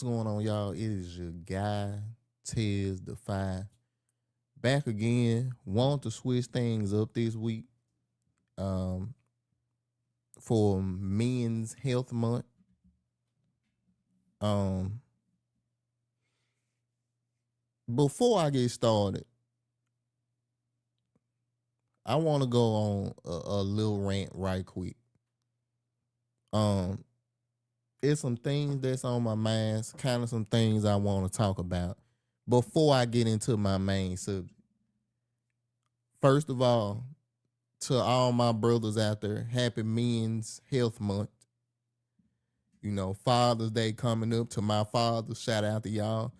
going on, y'all? It is your guy, Tez Defy, back again. Want to switch things up this week um, for Men's Health Month. Um, before I get started, I want to go on a little rant right quick. It's some things that's on my mind, kind of some things I want to talk about before I get into my main subject. First of all, to all my brothers out there, happy Men's Health Month. You know, Father's Day coming up. To my fathers, shout out to y'all.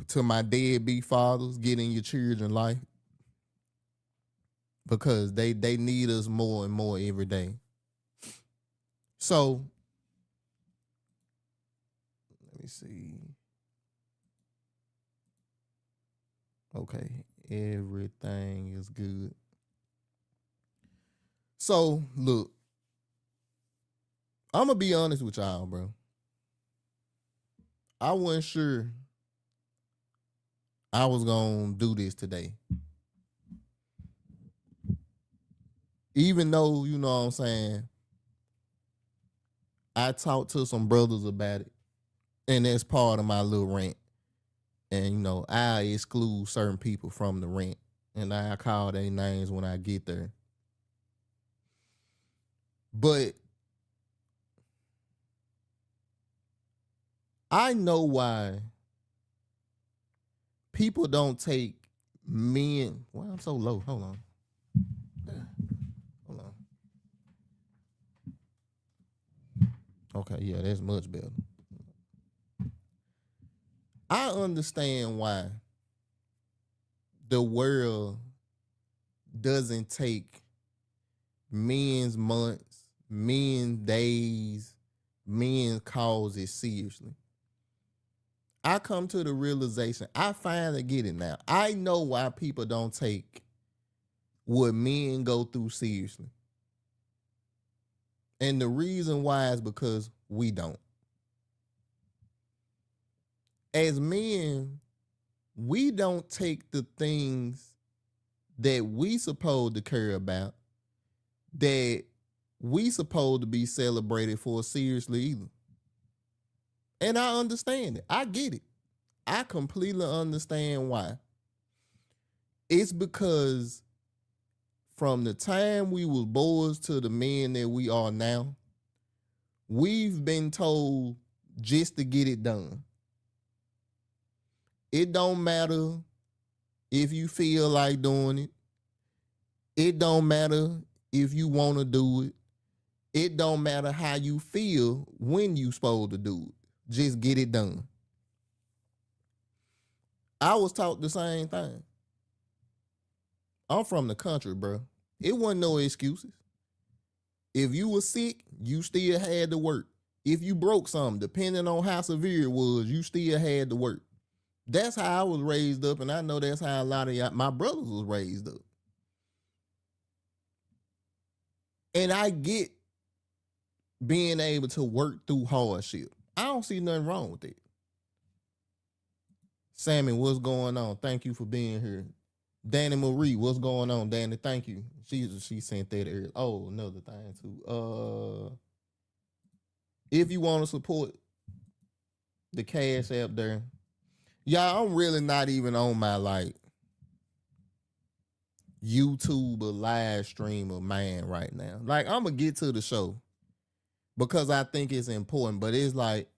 To my deadbeat fathers, get in your children life because they need us more and more every day. So, let me see. Okay, everything is good. So, look, I'm going to be honest with y'all, bro. I wasn't sure I was going to do this today. Even though, you know what I'm saying, I talked to some brothers about it, and that's part of my little rant. And, you know, I exclude certain people from the rant, and I call their names when I get there. But I know why people don't take men. Why I'm so low? Hold on. Hold on. Okay, yeah, that's much better. I understand why the world doesn't take men's months, men's days, men's causes seriously. I come to the realization, I finally get it now. I know why people don't take what men go through seriously. And the reason why is because we don't. As men, we don't take the things that we supposed to care about, that we supposed to be celebrated for seriously either. And I understand it. I get it. I completely understand why. It's because from the time we was boys to the men that we are now, we've been told just to get it done. It don't matter if you feel like doing it. It don't matter if you want to do it. It don't matter how you feel when you supposed to do it. Just get it done. I was taught the same thing. I'm from the country, bro. It wasn't no excuses. If you were sick, you still had to work. If you broke something, depending on how severe it was, you still had to work. That's how I was raised up, and I know that's how a lot of my brothers was raised up. And I get being able to work through hardship. I don't see nothing wrong with it. Sammy, what's going on? Thank you for being here. Danny Marie, what's going on? Danny, thank you. She sent that earlier. Oh, another thing too. If you want to support the Cash App there, y'all, I'm really not even on my like YouTube or live stream of man right now. Like, I'm gonna get to the show because I think it's important, but it's like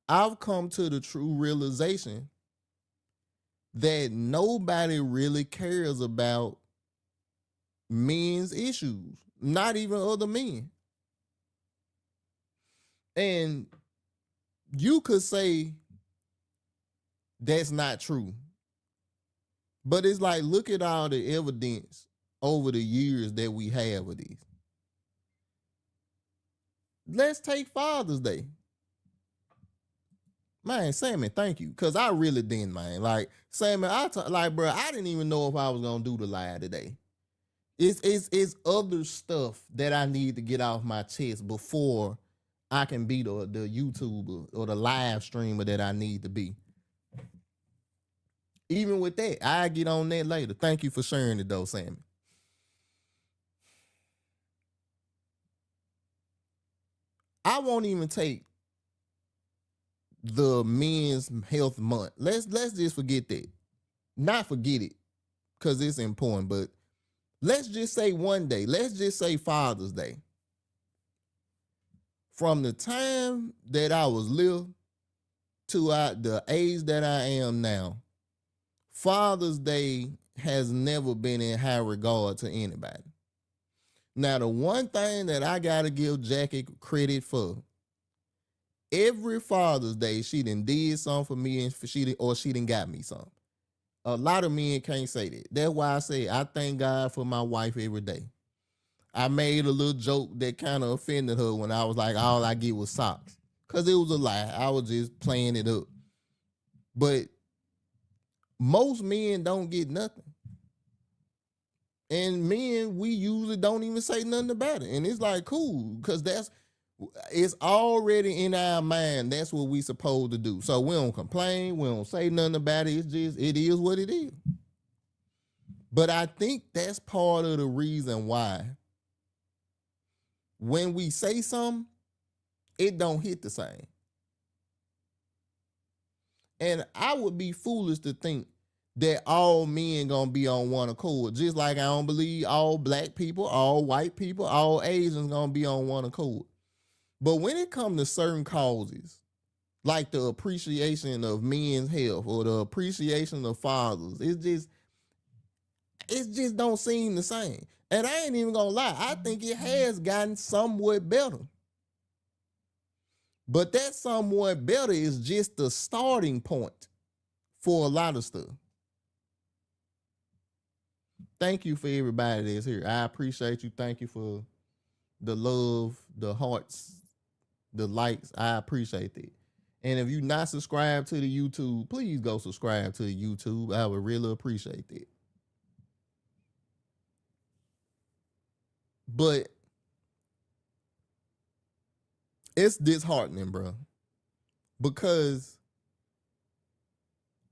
I've come to the true realization that nobody really cares about men's issues, not even other men. And you could say that's not true. But it's like, look at all the evidence over the years that we have of these. Let's take Father's Day. Man, Sammy, thank you. Because I really didn't, man. Like, Sammy, bro, I didn't even know if I was going to do the live today. It's other stuff that I need to get off my chest before I can be the YouTuber or the live streamer that I need to be. Even with that, I get on that later. Thank you for sharing it though, Sammy. I won't even take the men's health month. Let's just forget that. Not forget it, because it's important, but let's just say one day. Let's just say Father's Day. From the time that I was little to the age that I am now, Father's Day has never been in high regard to anybody. Now, the one thing that I gotta give Jackie credit for, every Father's Day she done did something for me, and she done got me something. A lot of men can't say that. That's why I say I thank God for my wife every day. I made a little joke that kind of offended her when I was like, all I get was socks. Because it was a lie. I was just playing it up. But most men don't get nothing. And men, we usually don't even say nothing about it. And it's like, cool, because it's already in our mind. That's what we supposed to do. So we don't complain. We don't say nothing about it. It's just, it is what it is. But I think that's part of the reason why when we say something, it don't hit the same. And I would be foolish to think that all men gonna be on one accord. Just like I don't believe all black people, all white people, all Asians gonna be on one accord. But when it comes to certain causes, like the appreciation of men's health or the appreciation of fathers, it just don't seem the same. And I ain't even gonna lie, I think it has gotten somewhat better. But that somewhat better is just the starting point for a lot of stuff. Thank you for everybody that's here. I appreciate you. Thank you for the love, the hearts, the likes. I appreciate that. And if you're not subscribed to the YouTube, please go subscribe to the YouTube. I would really appreciate that. But it's disheartening, bro. Because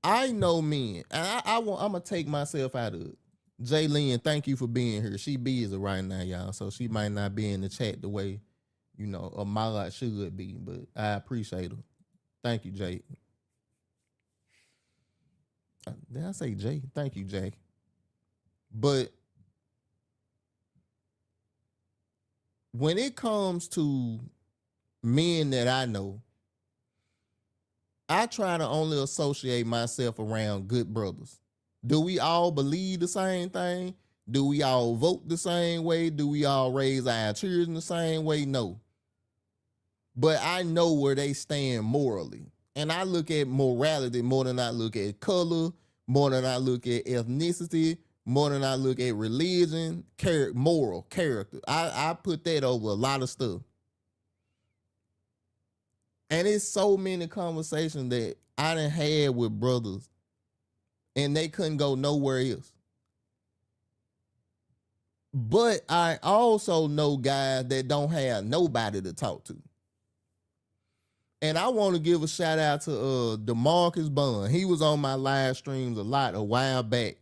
I know men, and I'm going to take myself out of it. Jaylyn, thank you for being here. She busy right now, y'all, so she might not be in the chat the way, a mod should be, but I appreciate her. Thank you, Jay. Did I say Jay? Thank you, Jay. But when it comes to men that I know, I try to only associate myself around good brothers. Do we all believe the same thing? Do we all vote the same way? Do we all raise our children the same way? No. But I know where they stand morally. And I look at morality more than I look at color, more than I look at ethnicity, more than I look at religion, moral character. I put that over a lot of stuff. And it's so many conversations that I done had with brothers and they couldn't go nowhere else. But I also know guys that don't have nobody to talk to. And I want to give a shout out to DeMarcus Bond. He was on my live streams a while back.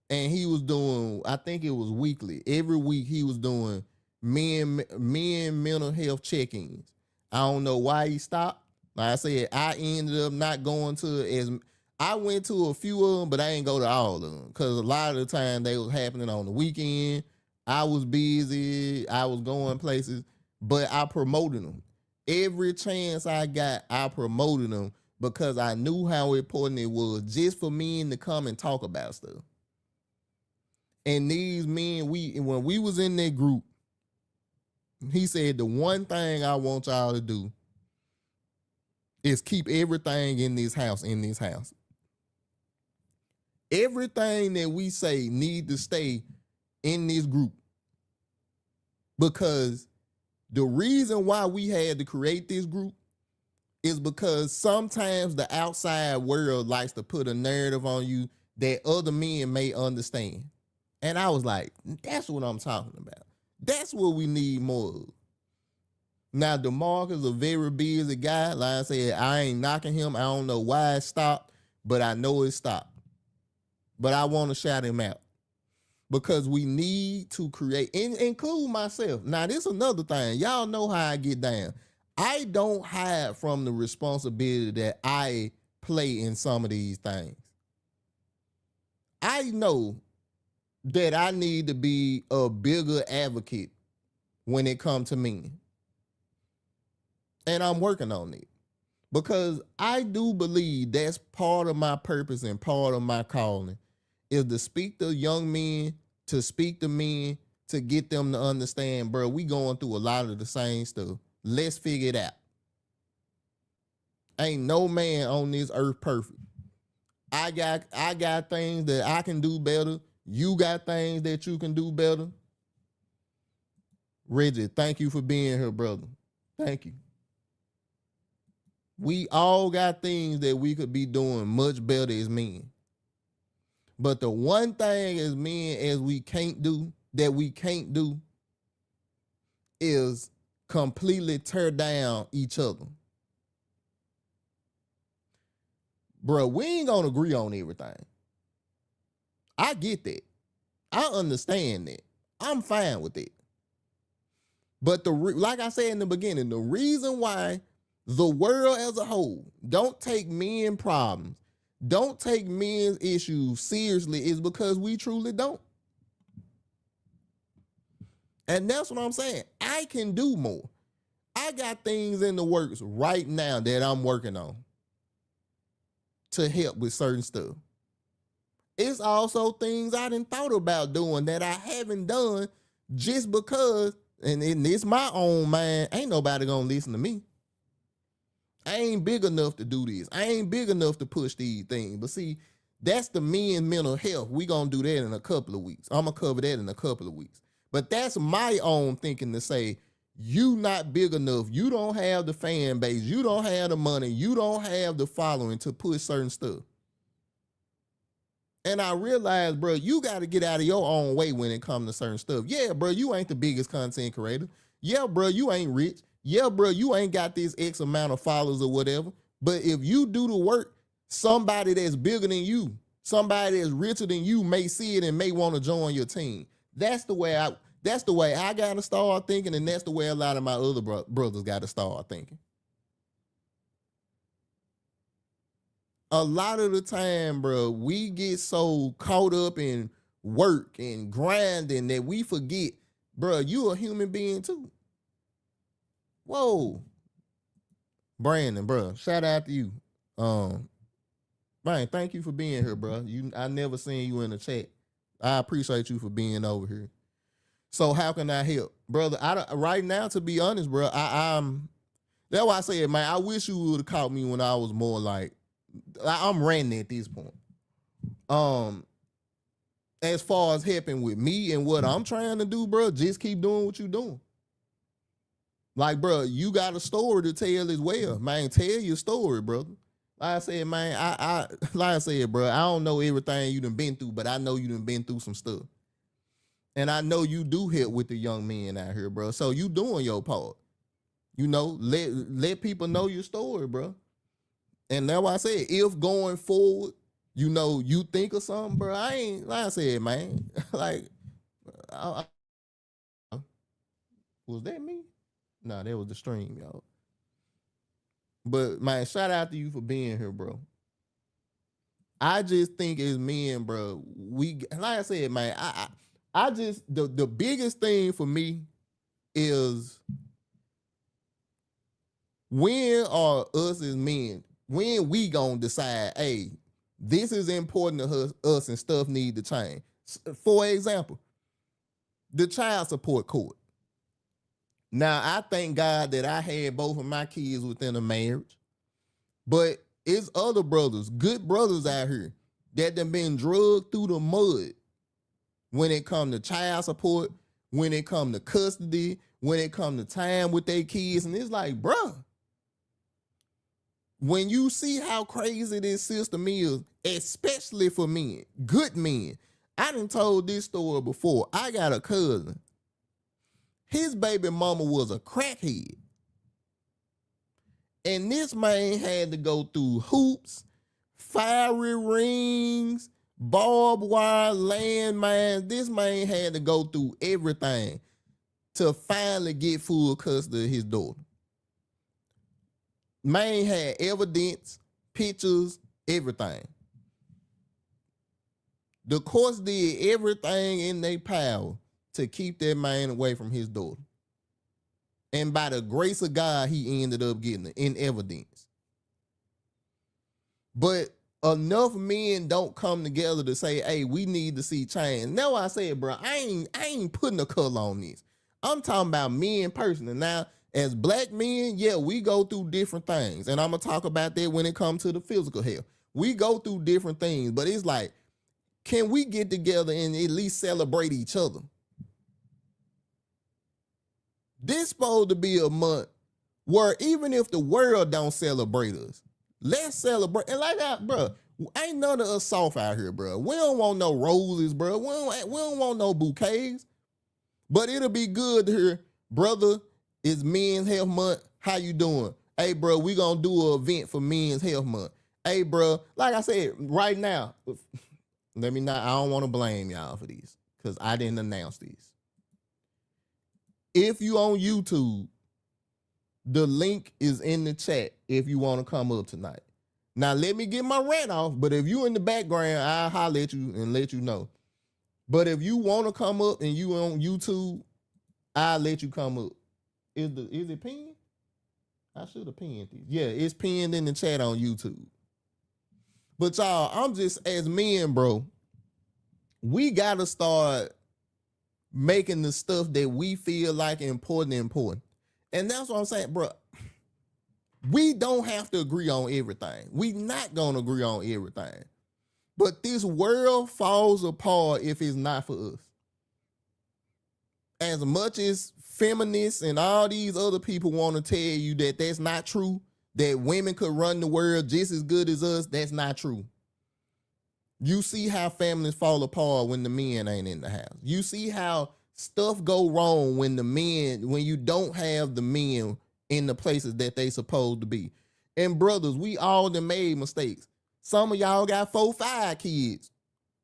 And he was doing, I think it was weekly. Every week he was doing men mental health check-ins. I don't know why he stopped. Like I said, I ended up not going to I went to a few of them, but I ain't go to all of them. Because a lot of the time they was happening on the weekend. I was busy. I was going places. But I promoted them. Every chance I got, I promoted them because I knew how important it was just for men to come and talk about stuff. And these men, when we was in that group, he said the one thing I want y'all to do is keep everything in this house. Everything that we say need to stay in this group. Because the reason why we had to create this group is because sometimes the outside world likes to put a narrative on you that other men may understand. And I was like, that's what I'm talking about. That's what we need more of. Now, DeMarcus a very busy guy. Like I said, I ain't knocking him. I don't know why it stopped, but I know it stopped. But I want to shout him out because we need to create, include myself. Now, this is another thing. Y'all know how I get down. I don't hide from the responsibility that I play in some of these things. I know that I need to be a bigger advocate when it comes to men. And I'm working on it. Because I do believe that's part of my purpose and part of my calling is to speak to young men, to speak to men, to get them to understand, bro, we going through a lot of the same stuff. Let's figure it out. Ain't no man on this earth perfect. I got things that I can do better. You got things that you can do better. Reggie, thank you for being here, brother. Thank you. We all got things that we could be doing much better as men. But the one thing as men as we can't do, is completely tear down each other. Bro, we ain't gonna agree on everything. I get that. I understand that. I'm fine with it. But like I said in the beginning, the reason why the world as a whole don't take men problems, don't take men's issues seriously is because we truly don't. And that's what I'm saying. I can do more. I got things in the works right now that I'm working on to help with certain stuff. It's also things I done thought about doing that I haven't done just because, and it's my own mind, ain't nobody gonna listen to me. I ain't big enough to do this. I ain't big enough to push these things. But see, that's the men's mental health. We gonna do that in a couple of weeks. I'm gonna cover that in a couple of weeks. But that's my own thinking to say, you not big enough. You don't have the fan base. You don't have the money. You don't have the following to push certain stuff. And I realized, bro, you got to get out of your own way when it comes to certain stuff. Yeah, bro, you ain't the biggest content creator. Yeah, bro, you ain't rich. Yeah, bro, you ain't got this X amount of followers or whatever. But if you do the work, somebody that's bigger than you, somebody that's richer than you may see it and may want to join your team. That's the way I got to start thinking, and that's the way a lot of my other brothers got to start thinking. A lot of the time, bro, we get so caught up in work and grinding that we forget, bro, you a human being too. Whoa. Brandon, bro, shout out to you. Man, thank you for being here, bro. I never seen you in the chat. I appreciate you for being over here. So how can I help? Brother, right now, to be honest, bro, I'm that's why I said, man, I wish you would have caught me when I was more like, I'm ranting at this point. As far as helping with me and what I'm trying to do, bro, just keep doing what you're doing. Like, bro, you got a story to tell as well, man. Tell your story, brother. Like I said, man, like I said, bro, I don't know everything you done been through, but I know you done been through some stuff. And I know you do help with the young men out here, bro. So you doing your part. You know, let people know your story, bro. And that's why I said, if going forward, you know, you think of something, bro, I ain't, like I said, man, like, was that me? No, that was the stream, y'all. But, man, shout out to you for being here, bro. I just think as men, bro, like I said, man, I just, the biggest thing for me is when are us as men, when we gonna decide, hey, this is important to us and stuff need to change. For example, the child support court. Now, I thank God that I had both of my kids within a marriage, but it's other brothers, good brothers out here that done been drugged through the mud when it come to child support, when it come to custody, when it come to time with their kids. And it's like, bruh, when you see how crazy this system is, especially for men, good men, I done told this story before. I got a cousin. His baby mama was a crackhead. And this man had to go through hoops, fiery rings, barbed wire, landmines. This man had to go through everything to finally get full custody of his daughter. Man had evidence, pictures, everything. The courts did everything in their power to keep that man away from his daughter. And by the grace of God, he ended up getting it in evidence. But enough men don't come together to say, hey, we need to see change. Now I said, bro, I ain't putting a color on this. I'm talking about men personally. Now, as black men, yeah, we go through different things. And I'm going to talk about that when it comes to the physical health. We go through different things, but it's like, can we get together and at least celebrate each other? This supposed to be a month where even if the world don't celebrate us, let's celebrate. And like that, bro, ain't none of us soft out here, bro. We don't want no roses, bro. We don't want no bouquets. But it'll be good to hear, brother, it's Men's Health Month. How you doing? Hey, bro, we gonna do an event for Men's Health Month. Hey, bro, like I said, right now, I don't want to blame y'all for these because I didn't announce these. If you on YouTube, the link is in the chat if you want to come up tonight. Now, let me get my rant off, but if you in the background, I'll holler at you and let you know. But if you want to come up and you on YouTube, I'll let you come up. Is it pinned? I should have pinned it. Yeah, it's pinned in the chat on YouTube. But y'all, I'm just, as men, bro, we got to start making the stuff that we feel like important. And that's what I'm saying, bro. We don't have to agree on everything. We not going to agree on everything. But this world falls apart if it's not for us. As much as feminists and all these other people want to tell you that that's not true, that women could run the world just as good as us, that's not true. You see how families fall apart when the men ain't in the house. You see how stuff go wrong when you don't have the men in the places that they supposed to be. And brothers, we all done made mistakes. Some of y'all got 4-5 kids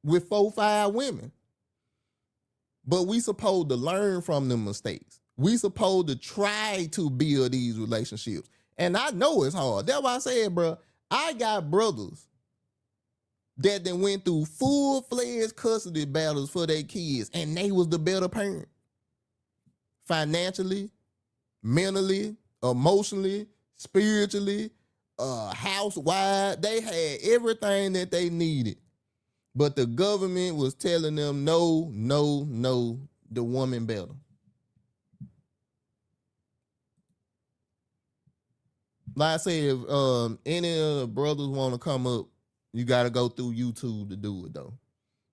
with 4-5 women. But we supposed to learn from them mistakes. We supposed to try to build these relationships. And I know it's hard. That's why I said, bro, I got brothers that then went through full-fledged custody battles for their kids, and they was the better parent. Financially, mentally, emotionally, spiritually, house-wide, they had everything that they needed. But the government was telling them, no, the woman better. Like I said, if any of the brothers want to come up, you got to go through YouTube to do it, though.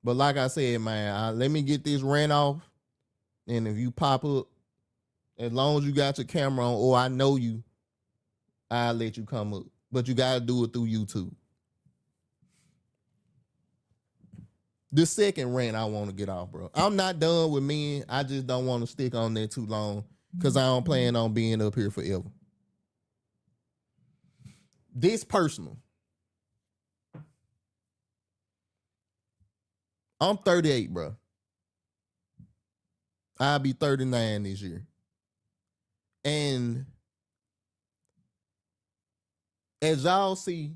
But like I said, man, let me get this rant off. And if you pop up, as long as you got your camera on, or I know you, I'll let you come up. But you got to do it through YouTube. The second rant I want to get off, bro. I'm not done with men. I just don't want to stick on there too long because I don't plan on being up here forever. This personal. I'm 38, bro. I'll be 39 this year. And as y'all see,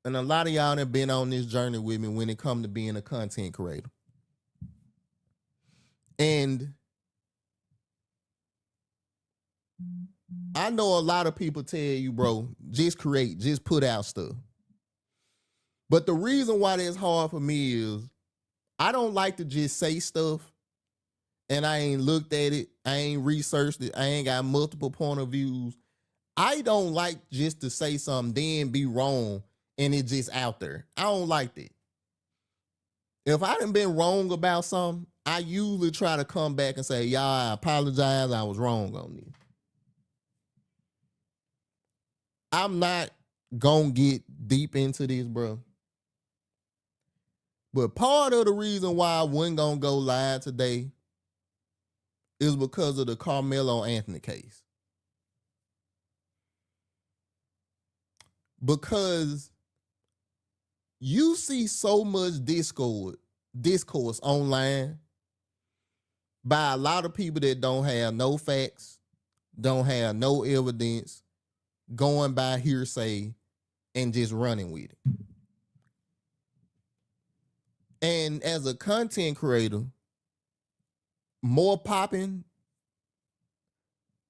and a lot of y'all have been on this journey with me when it comes to being a content creator. And I know a lot of people tell you, bro, just create, just put out stuff. But the reason why that's hard for me is I don't like to just say stuff and I ain't looked at it. I ain't researched it. I ain't got multiple point of views. I don't like just to say something, then be wrong, and it just out there. I don't like that. If I done been wrong about something, I usually try to come back and say, y'all, I apologize. I was wrong on this. I'm not going to get deep into this, bro. But part of the reason why I wasn't going to go live today is because of the Carmelo Anthony case. because you see so much discourse online by a lot of people that don't have no facts, don't have no evidence, going by hearsay and just running with it. And as a content creator, more popping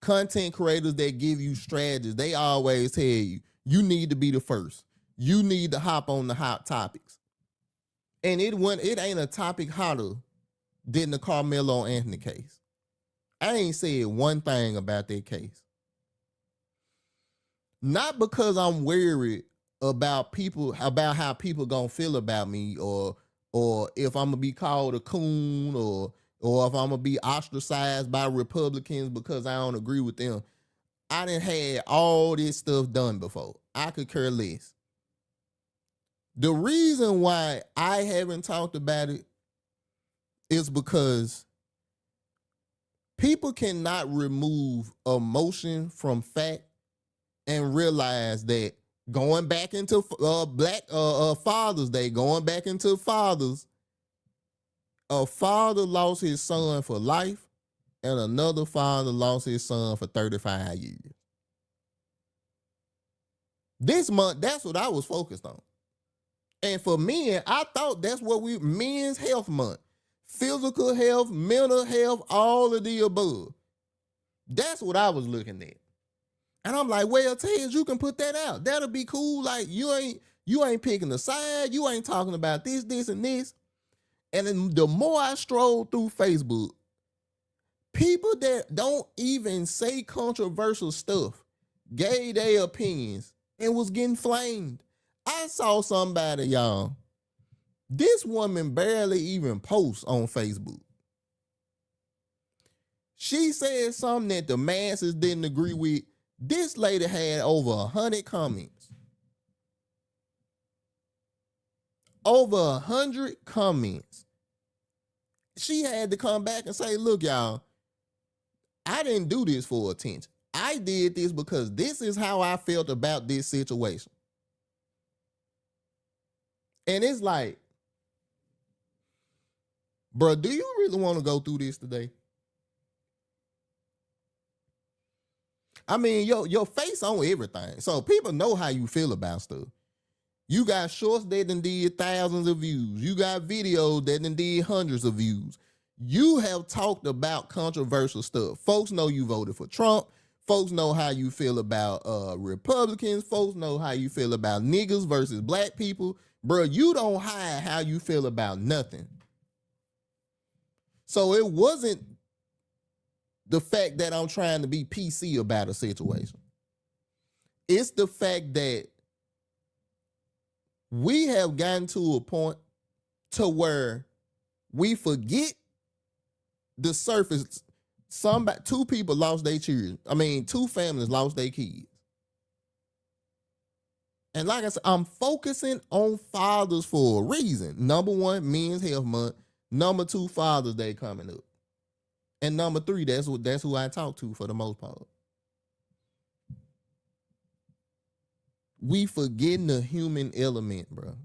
content creators that give you strategies, they always tell you, you need to be the first. You need to hop on the hot topics. And it ain't a topic hotter than the Carmelo Anthony case. I ain't said one thing about that case. Not because I'm worried about how people gonna feel about me, or if I'm gonna be called a coon, or if I'm gonna be ostracized by Republicans because I don't agree with them. I done had all this stuff done before. I could care less. The reason why I haven't talked about it is because people cannot remove emotion from fact and realize that going back into Black Father's Day, going back into fathers, a father lost his son for life and another father lost his son for 35 years. This month, that's what I was focused on. And for men, I thought that's what Men's Health Month. Physical health, mental health, all of the above. That's what I was looking at. And I'm like, well, Tej, you can put that out. That'll be cool. Like, you ain't picking a side. You ain't talking about this, and this. And then the more I strolled through Facebook, people that don't even say controversial stuff gave their opinions and was getting flamed. I saw somebody, y'all. This woman barely even posts on Facebook. She said something that the masses didn't agree with. This lady had over 100 comments. Over 100 comments. She had to come back and say, look, y'all, I didn't do this for attention. I did this because this is how I felt about this situation. And it's like, bro, do you really want to go through this today? I mean, your face on everything. So people know how you feel about stuff. You got shorts that done did thousands of views. You got videos that done did hundreds of views. You have talked about controversial stuff. Folks know you voted for Trump. Folks know how you feel about Republicans. Folks know how you feel about niggas versus black people. Bro, you don't hide how you feel about nothing. So it wasn't the fact that I'm trying to be PC about a situation. It's the fact that we have gotten to a point to where we forget the surface. Two people lost their children. I mean, two families lost their kids. And like I said, I'm focusing on fathers for a reason. Number one, Men's Health Month. Number two, Father's Day coming up. And number three, that's who I talk to for the most part. We forgetting the human element, bro.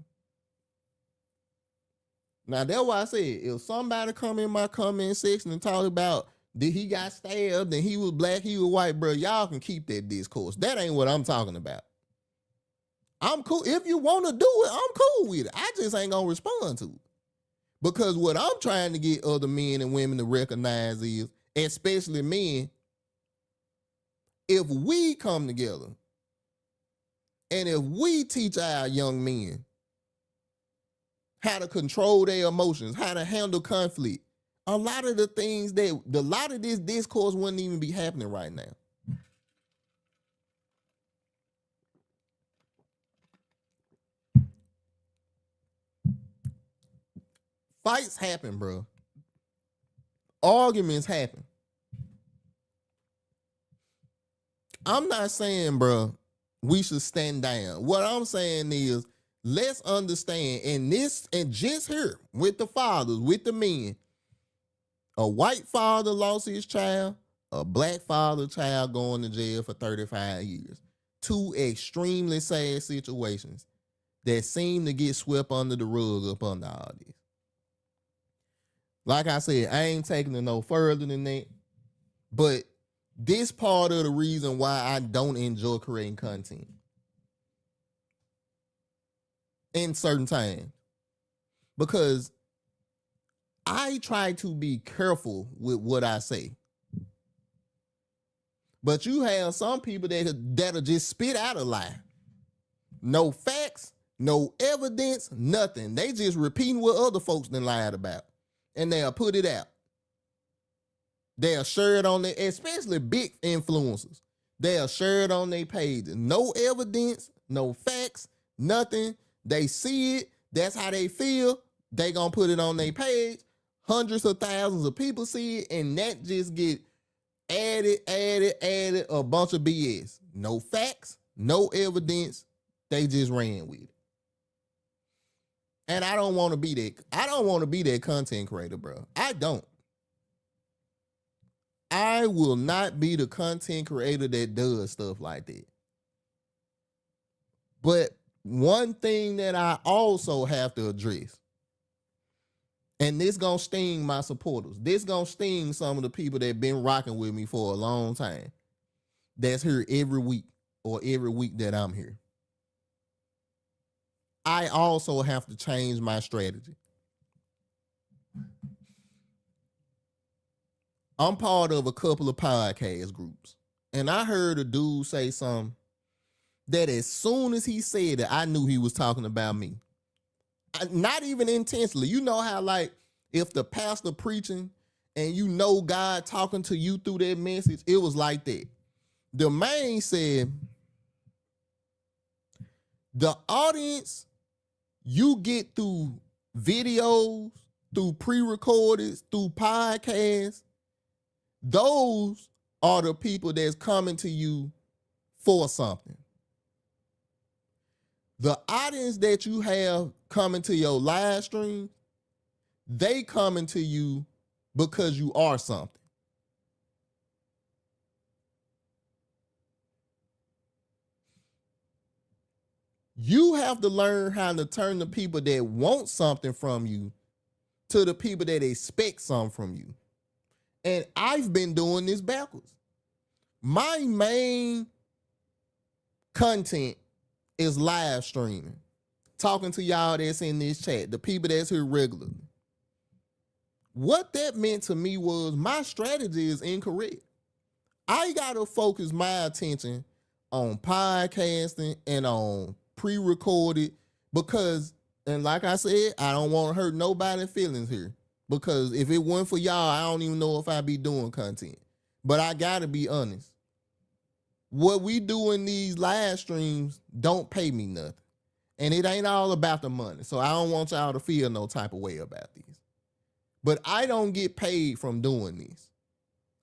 Now, that's why I said, if somebody come in my comment section and talk about that he got stabbed and he was black, he was white, bro, y'all can keep that discourse. That ain't what I'm talking about. I'm cool. If you want to do it, I'm cool with it. I just ain't going to respond to it. Because what I'm trying to get other men and women to recognize is, especially men, if we come together and if we teach our young men how to control their emotions, how to handle conflict, a lot of this discourse wouldn't even be happening right now. Fights happen, bro. Arguments happen. I'm not saying, bro, we should stand down. What I'm saying is, let's understand, and just here with the fathers, with the men, a white father lost his child, a black father child going to jail for 35 years. two extremely sad situations that seem to get swept under the rug up under all this. Like I said, I ain't taking it no further than that. But this part of the reason why I don't enjoy creating content in certain times. Because I try to be careful with what I say. But you have some people that'll just spit out a lie. No facts, no evidence, nothing. They just repeating what other folks done lied about. And they'll put it out. They'll share it on their, especially big influencers. They'll share it on their page. No evidence, no facts, nothing. They see it. That's how they feel. They gonna put it on their page. Hundreds of thousands of people see it, and that just get added, a bunch of BS. No facts, no evidence. They just ran with it. And I don't want to be that. I don't want to be that content creator, bro. I don't. I will not be the content creator that does stuff like that. But one thing that I also have to address, and this gonna sting my supporters, this gonna sting some of the people that been rocking with me for a long time, that's here every week or every week that I'm here. I also have to change my strategy. I'm part of a couple of podcast groups, and I heard a dude say something that as soon as he said it, I knew he was talking about me. Not even intentionally. You know how, like, if the pastor preaching and you know God talking to you through that message, it was like that. The man said, the audience you get through videos, through pre-recorded, through podcasts, those are the people that's coming to you for something. The audience that you have coming to your live stream, they coming to you because you are something. You have to learn how to turn the people that want something from you to the people that expect something from you. And I've been doing this backwards. My main content is live streaming, talking to y'all that's in this chat, the people that's here regularly. What that meant to me was my strategy is incorrect. I gotta focus my attention on podcasting and on pre-recorded because, and like I said, I don't want to hurt nobody's feelings here. Because if it weren't for y'all, I don't even know if I'd be doing content. But I gotta be honest. What we do in these live streams don't pay me nothing. And it ain't all about the money. So I don't want y'all to feel no type of way about this. But I don't get paid from doing this.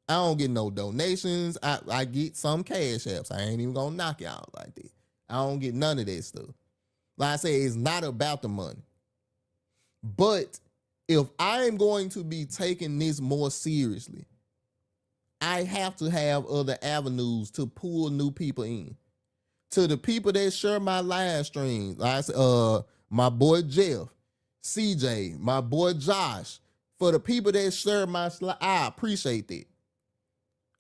I don't get no donations. I get some cash apps. I ain't even gonna knock y'all like that. I don't get none of that stuff. Like I say, it's not about the money. But if I'm going to be taking this more seriously, I have to have other avenues to pull new people in. To the people that share my live streams, my boy Jeff, CJ, my boy Josh, for the people that share my I appreciate that.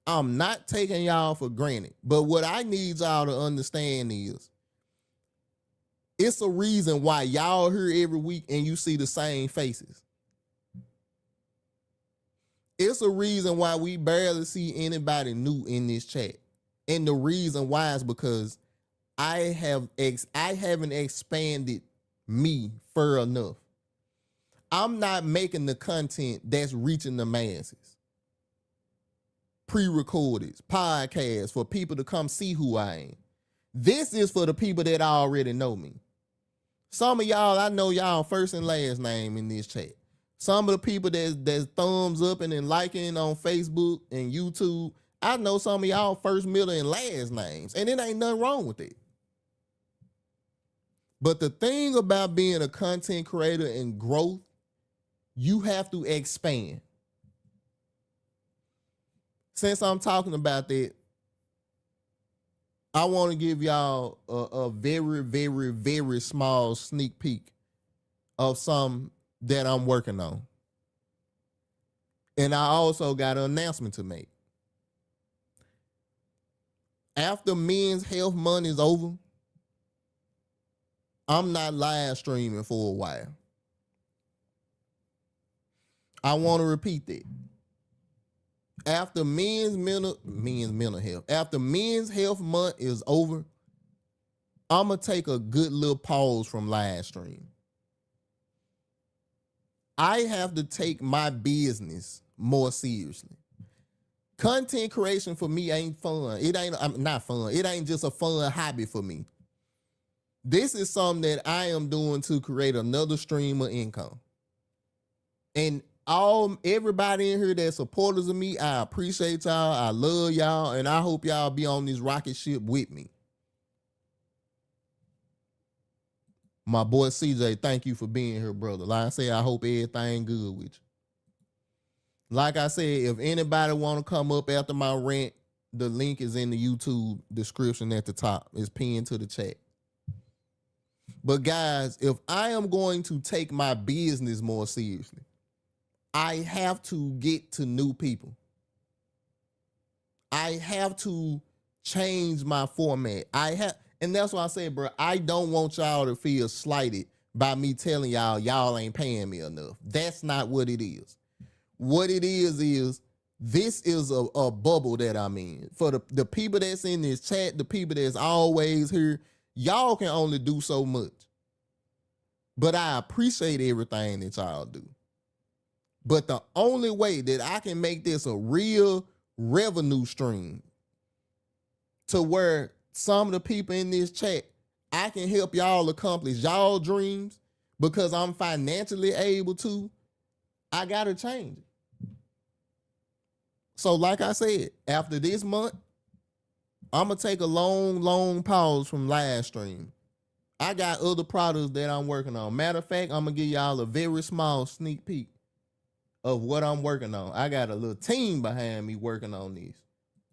I'm not taking y'all for granted. But what I need y'all to understand is it's a reason why y'all here every week and you see the same faces. It's a reason why we barely see anybody new in this chat. And the reason why is because I haven't expanded me far enough. I'm not making the content that's reaching the masses. Pre-recorded, podcasts for people to come see who I am. This is for the people that already know me. Some of y'all, I know y'all first and last name in this chat. Some of the people that's thumbs up and then liking on Facebook and YouTube, I know some of y'all first, middle, and last names. And it ain't nothing wrong with it. But the thing about being a content creator and growth, you have to expand. Since I'm talking about that, I want to give y'all a very, very, very small sneak peek of some that I'm working on. And I also got an announcement to make. After Men's Health Month is over, I'm not live streaming for a while. I want to repeat that. After men's mental health, after Men's Health Month is over, I'm gonna take a good little pause from live stream. I have to take my business more seriously. Content creation for me ain't fun. It ain't not fun. It ain't just a fun hobby for me. This is something that I am doing to create another stream of income. And everybody in here that's supporters of me, I appreciate y'all. I love y'all, and I hope y'all be on this rocket ship with me. My boy CJ, thank you for being here, brother. Like I say, I hope everything good with you. Like I said, if anybody want to come up after my rant, the link is in the YouTube description at the top. It's pinned to the chat. But guys, if I am going to take my business more seriously, I have to get to new people. I have to change my format. And that's why I say, bro, I don't want y'all to feel slighted by me telling y'all ain't paying me enough. That's not what it is. What it is this is a bubble that I'm in. For the people that's in this chat, the people that's always here, y'all can only do so much. But I appreciate everything that y'all do. But the only way that I can make this a real revenue stream to where some of the people in this chat, I can help y'all accomplish y'all dreams because I'm financially able to, I got to change it. So like I said, after this month, I'm going to take a long pause from live stream. I got other products that I'm working on. Matter of fact, I'm going to give y'all a very small sneak peek of what I'm working on. I got a little team behind me working on this,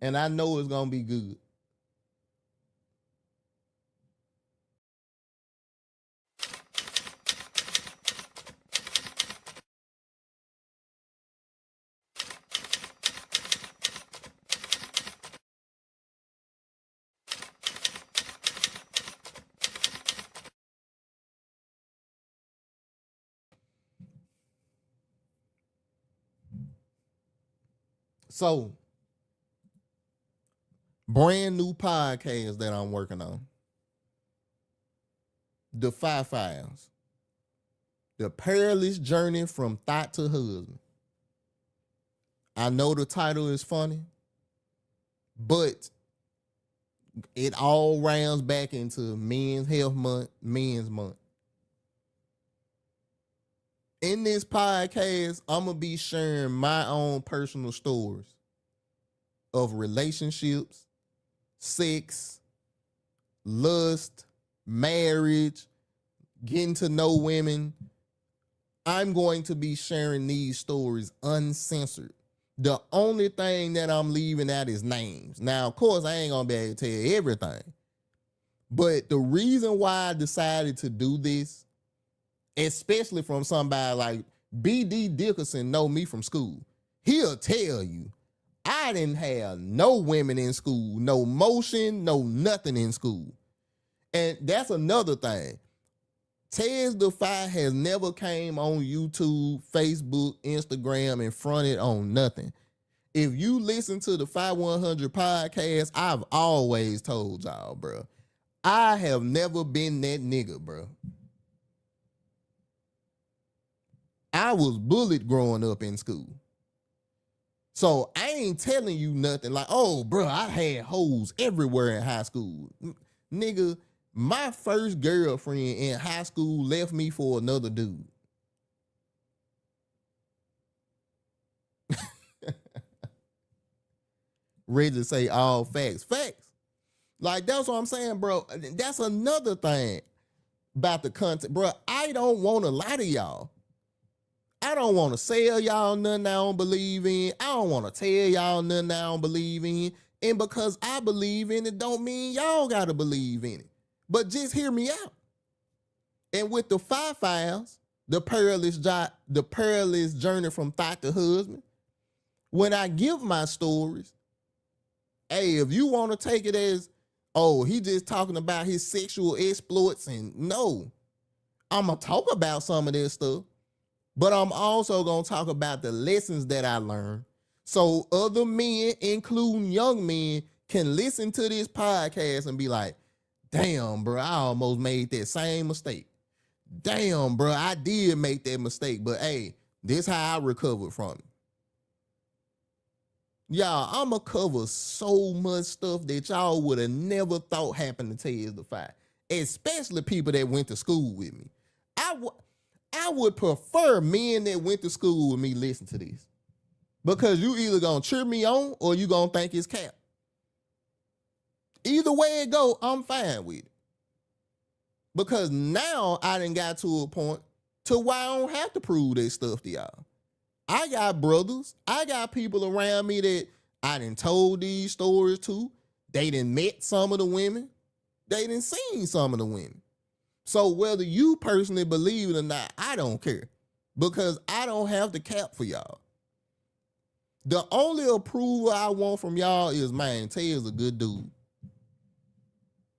and I know it's going to be good. So, brand new podcast that I'm working on. The Files. The Perilous Journey from Thought to Husband. I know the title is funny, but it all rounds back into Men's Health Month, Men's Month. In this podcast, I'm going to be sharing my own personal stories of relationships, sex, lust, marriage, getting to know women. I'm going to be sharing these stories uncensored. The only thing that I'm leaving out is names. Now, of course, I ain't going to be able to tell you everything. But the reason why I decided to do this, especially from somebody like B.D. Dickerson know me from school, he'll tell you, I didn't have no women in school, no motion, no nothing in school. And that's another thing. Tez the Five has never came on YouTube, Facebook, Instagram, and fronted on nothing. If you listen to the 5100 podcast, I've always told y'all, bro, I have never been that nigga, bro. I was bullied growing up in school. So I ain't telling you nothing like, oh, bro, I had hoes everywhere in high school. Nigga, my first girlfriend in high school left me for another dude. Ready to say all facts. Facts. Like, that's what I'm saying, bro. That's another thing about the content. Bro, I don't want to lie to y'all. I don't want to sell y'all nothing I don't believe in. I don't want to tell y'all nothing I don't believe in. And because I believe in it, don't mean y'all gotta believe in it. But just hear me out. And with the five files, the perilous journey from thought to husband, when I give my stories, hey, if you want to take it as, oh, he just talking about his sexual exploits, and no, I'm going to talk about some of this stuff, but I'm also going to talk about the lessons that I learned. So other men, including young men, can listen to this podcast and be like, damn, bro, I almost made that same mistake. Damn, bro, I did make that mistake, but hey, this how I recovered from it. Y'all, I'ma cover so much stuff that y'all would have never thought happened to Tales the Five, especially people that went to school with me. I would prefer men that went to school with me listen to this, because you either gonna cheer me on or you gonna think it's cap. Either way it go, I'm fine with it. Because now I done got to a point to where I don't have to prove that stuff to y'all. I got brothers, I got people around me that I done told these stories to. They done met some of the women. They done seen some of the women. So whether you personally believe it or not, I don't care. Because I don't have the cap for y'all. The only approval I want from y'all is, man, Tay's a good dude.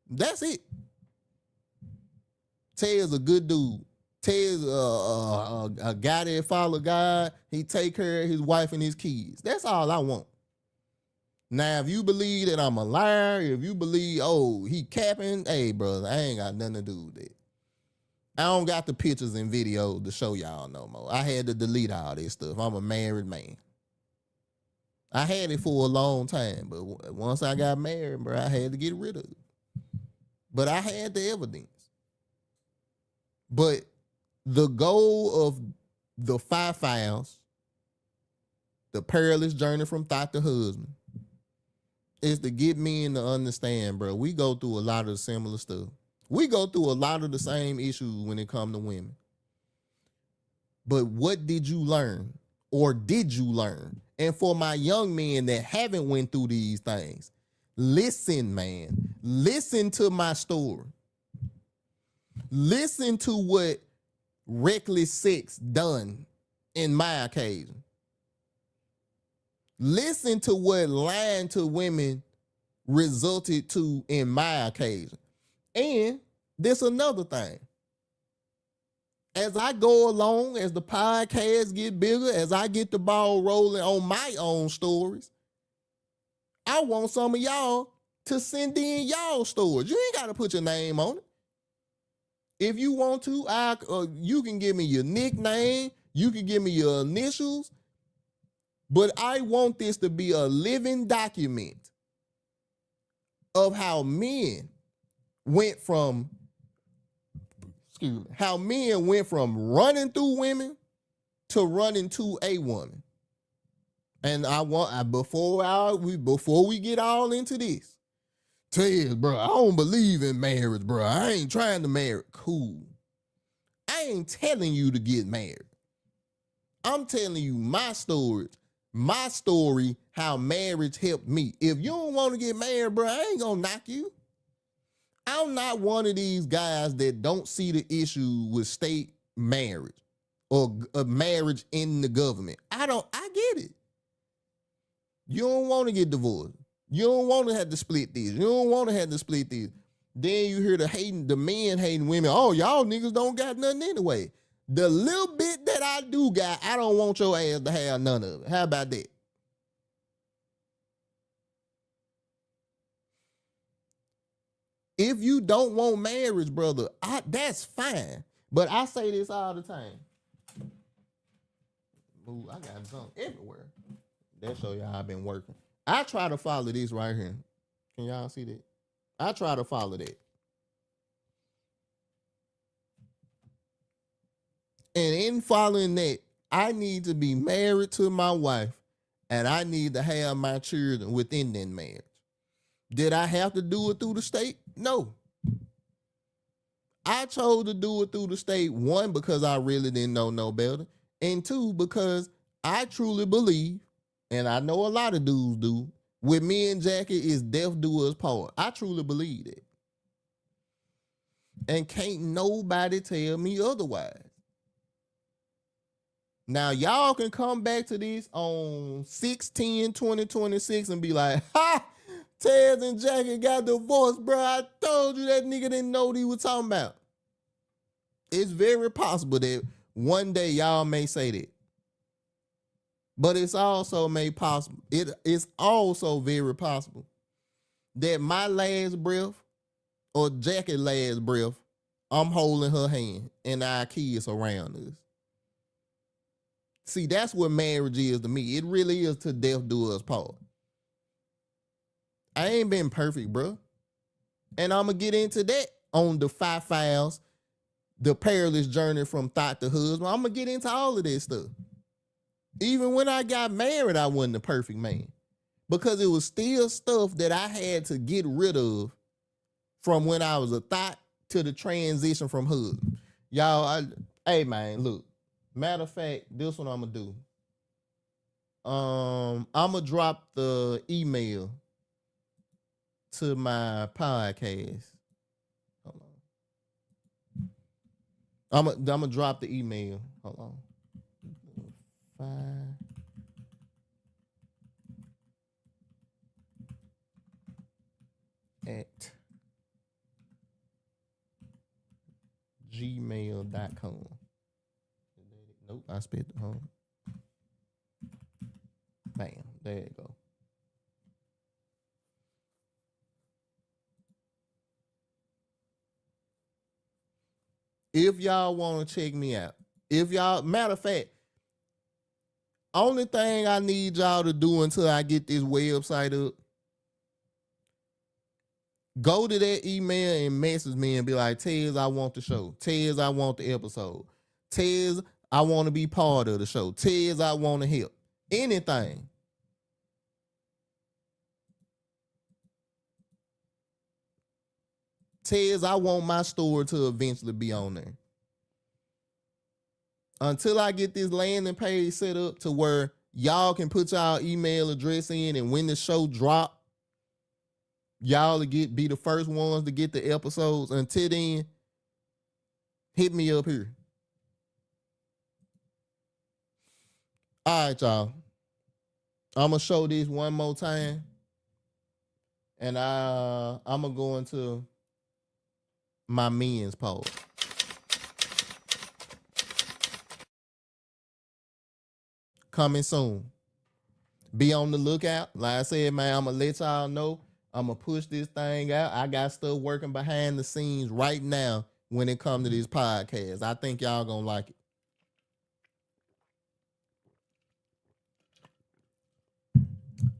That's it. Tay's a good dude. Ted's a guy that follow God. He take care of his wife and his kids. That's all I want. Now, if you believe that I'm a liar, if you believe, oh, he capping, hey, brother, I ain't got nothing to do with that. I don't got the pictures and videos to show y'all no more. I had to delete all this stuff. I'm a married man. I had it for a long time, but once I got married, bro, I had to get rid of it. But I had the evidence. But the goal of the five files, the perilous journey from thought to husband, is to get men to understand, bro, we go through a lot of similar stuff. We go through a lot of the same issues when it comes to women. But what did you learn? Or did you learn? And for my young men that haven't went through these things, listen, man. Listen to my story. Listen to what reckless sex done in my occasion. Listen to what lying to women resulted to in my occasion. And there's another thing. As I go along, as the podcast get bigger, as I get the ball rolling on my own stories, I want some of y'all to send in y'all stories. You ain't got to put your name on it. If you want to, you can give me your nickname. You can give me your initials. But I want this to be a living document of how men went from, running through women to running to a woman. And before we get all into this, Ted, bro, I don't believe in marriage, bro. I ain't trying to marry. Cool. I ain't telling you to get married. I'm telling you my story, how marriage helped me. If you don't want to get married, bro, I ain't gonna knock you. I'm not one of these guys that don't see the issue with state marriage or a marriage in the government. I get it. You don't want to get divorced. You don't want to have to split this. You don't want to have to split this. Then you hear the men hating women. Oh, y'all niggas don't got nothing anyway. The little bit that I do got, I don't want your ass to have none of it. How about that? If you don't want marriage, brother, that's fine. But I say this all the time. Ooh, I got something everywhere. That show y'all I've been working. I try to follow this right here. Can y'all see that? I try to follow that. And in following that, I need to be married to my wife, and I need to have my children within that marriage. Did I have to do it through the state? No. I chose to do it through the state, one, because I really didn't know no better, and two, because I truly believe, and I know a lot of dudes do, With me and Jackie, is death do us part. I truly believe it. And can't nobody tell me otherwise. Now, y'all can come back to this on 6/10/2026 and be like, ha! Tez and Jackie got divorced, bro. I told you that nigga didn't know what he was talking about. It's very possible that one day y'all may say that. But it's also made possible. It's also very possible that my last breath or Jackie's last breath, I'm holding her hand and our kids around us. See, that's what marriage is to me. It really is to death do us part. I ain't been perfect, bro. And I'm going to get into that on the 5 files, the perilous journey from thought to husband. I'm going to get into all of this stuff. Even when I got married, I wasn't the perfect man. Because it was still stuff that I had to get rid of from when I was a thought to the transition from husband. Y'all, hey man, look. Matter of fact, this one I'm going to do. I'm going to drop the email to my podcast. Hold on. I'm gonna drop the email. Hold on. 5 at gmail.com. Nope, I spit the home. Bam, there you go. If y'all want to check me out, if y'all, matter of fact, only thing I need y'all to do until I get this website up, go to that email and message me and be like, Tez, I want the show. Tez, I want the episode. Tez, I want to be part of the show. Tez, I want to help. Anything. Tez, I want my story to eventually be on there. Until I get this landing page set up to where y'all can put y'all email address in, and when the show drop, y'all will be the first ones to get the episodes. Until then, hit me up here. All right, y'all. I'm going to show this one more time. And I'm going to go into my men's pole. Coming soon. Be on the lookout. Like I said, man, I'm going to let y'all know. I'm going to push this thing out. I got stuff working behind the scenes right now when it comes to this podcast. I think y'all going to like it.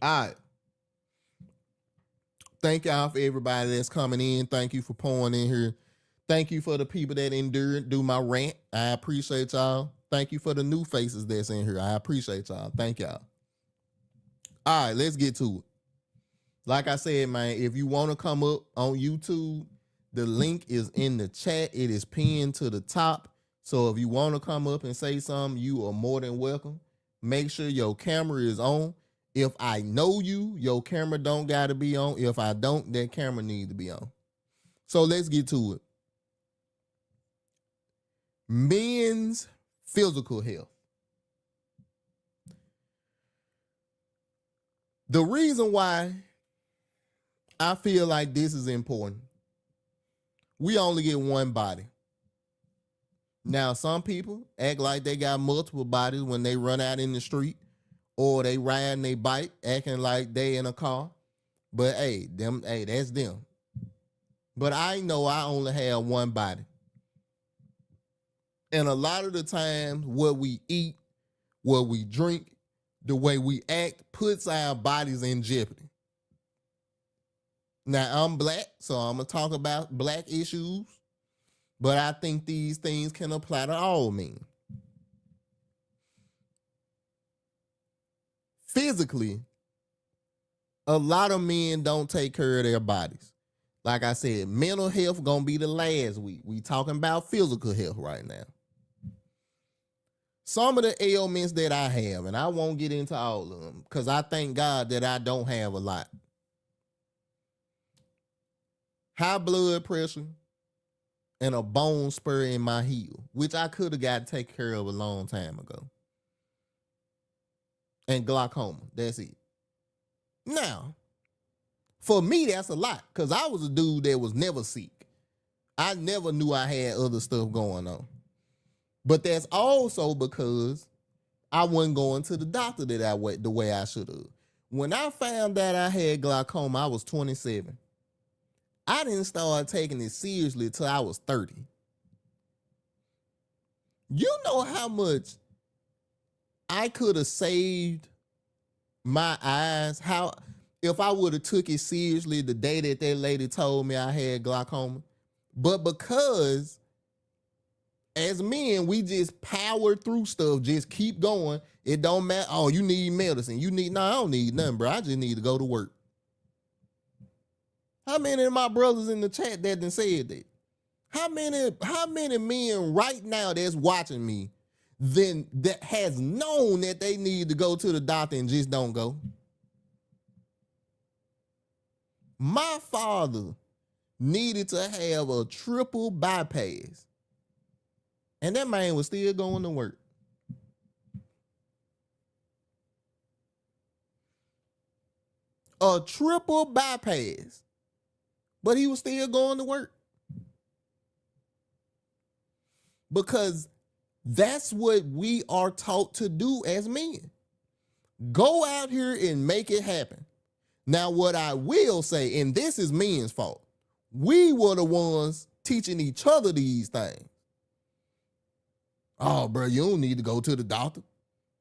All right. Thank y'all for everybody that's coming in. Thank you for pouring in here. Thank you for the people that endured do my rant. I appreciate y'all. Thank you for the new faces that's in here. I appreciate y'all. Thank y'all. All right, let's get to it. Like I said, man, if you want to come up on YouTube, the link is in the chat. It is pinned to the top. So if you want to come up and say something, you are more than welcome. Make sure your camera is on. If I know you, your camera don't got to be on. If I don't, that camera needs to be on. So let's get to it. Men's physical health. The reason why I feel like this is important, we only get one body. Now, some people act like they got multiple bodies when they run out in the street or they riding their bike acting like they in a car. But hey, that's them. But I know I only have one body. And a lot of the times what we eat, what we drink, the way we act puts our bodies in jeopardy. Now, I'm black, so I'm going to talk about black issues, but I think these things can apply to all men. Physically, a lot of men don't take care of their bodies. Like I said, mental health going to be the last week. We talking about physical health right now. Some of the ailments that I have, and I won't get into all of them because I thank God that I don't have a lot. High blood pressure and a bone spur in my heel, which I could have got taken care of a long time ago. And glaucoma. That's it. Now, for me, that's a lot because I was a dude that was never sick. I never knew I had other stuff going on. But that's also because I wasn't going to the doctor the way I should have. When I found out I had glaucoma, I was 27. I didn't start taking it seriously till I was 30. You know how much I could have saved my eyes? How if I would have took it seriously the day that lady told me I had glaucoma? But because as men, we just power through stuff, just keep going. It don't matter. Oh, you need medicine. I don't need nothing, bro. I just need to go to work. How many of my brothers in the chat that done said that? How many men right now that's watching me then that has known that they need to go to the doctor and just don't go? My father needed to have a triple bypass. And that man was still going to work. A triple bypass. But he was still going to work. Because that's what we are taught to do as men. Go out here and make it happen. Now, what I will say, and this is men's fault, we were the ones teaching each other these things. Oh, bro, you don't need to go to the doctor.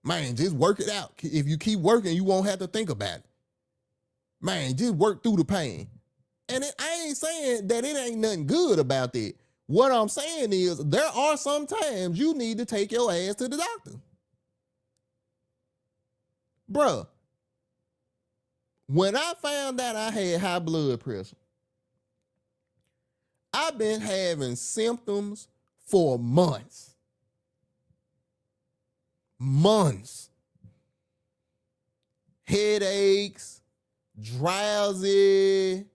Man, just work it out. If you keep working, you won't have to think about it. Man, just work through the pain. And I ain't saying that it ain't nothing good about that. What I'm saying is there are some times you need to take your ass to the doctor. Bruh, when I found out I had high blood pressure, I've been having symptoms for months. Headaches, drowsy,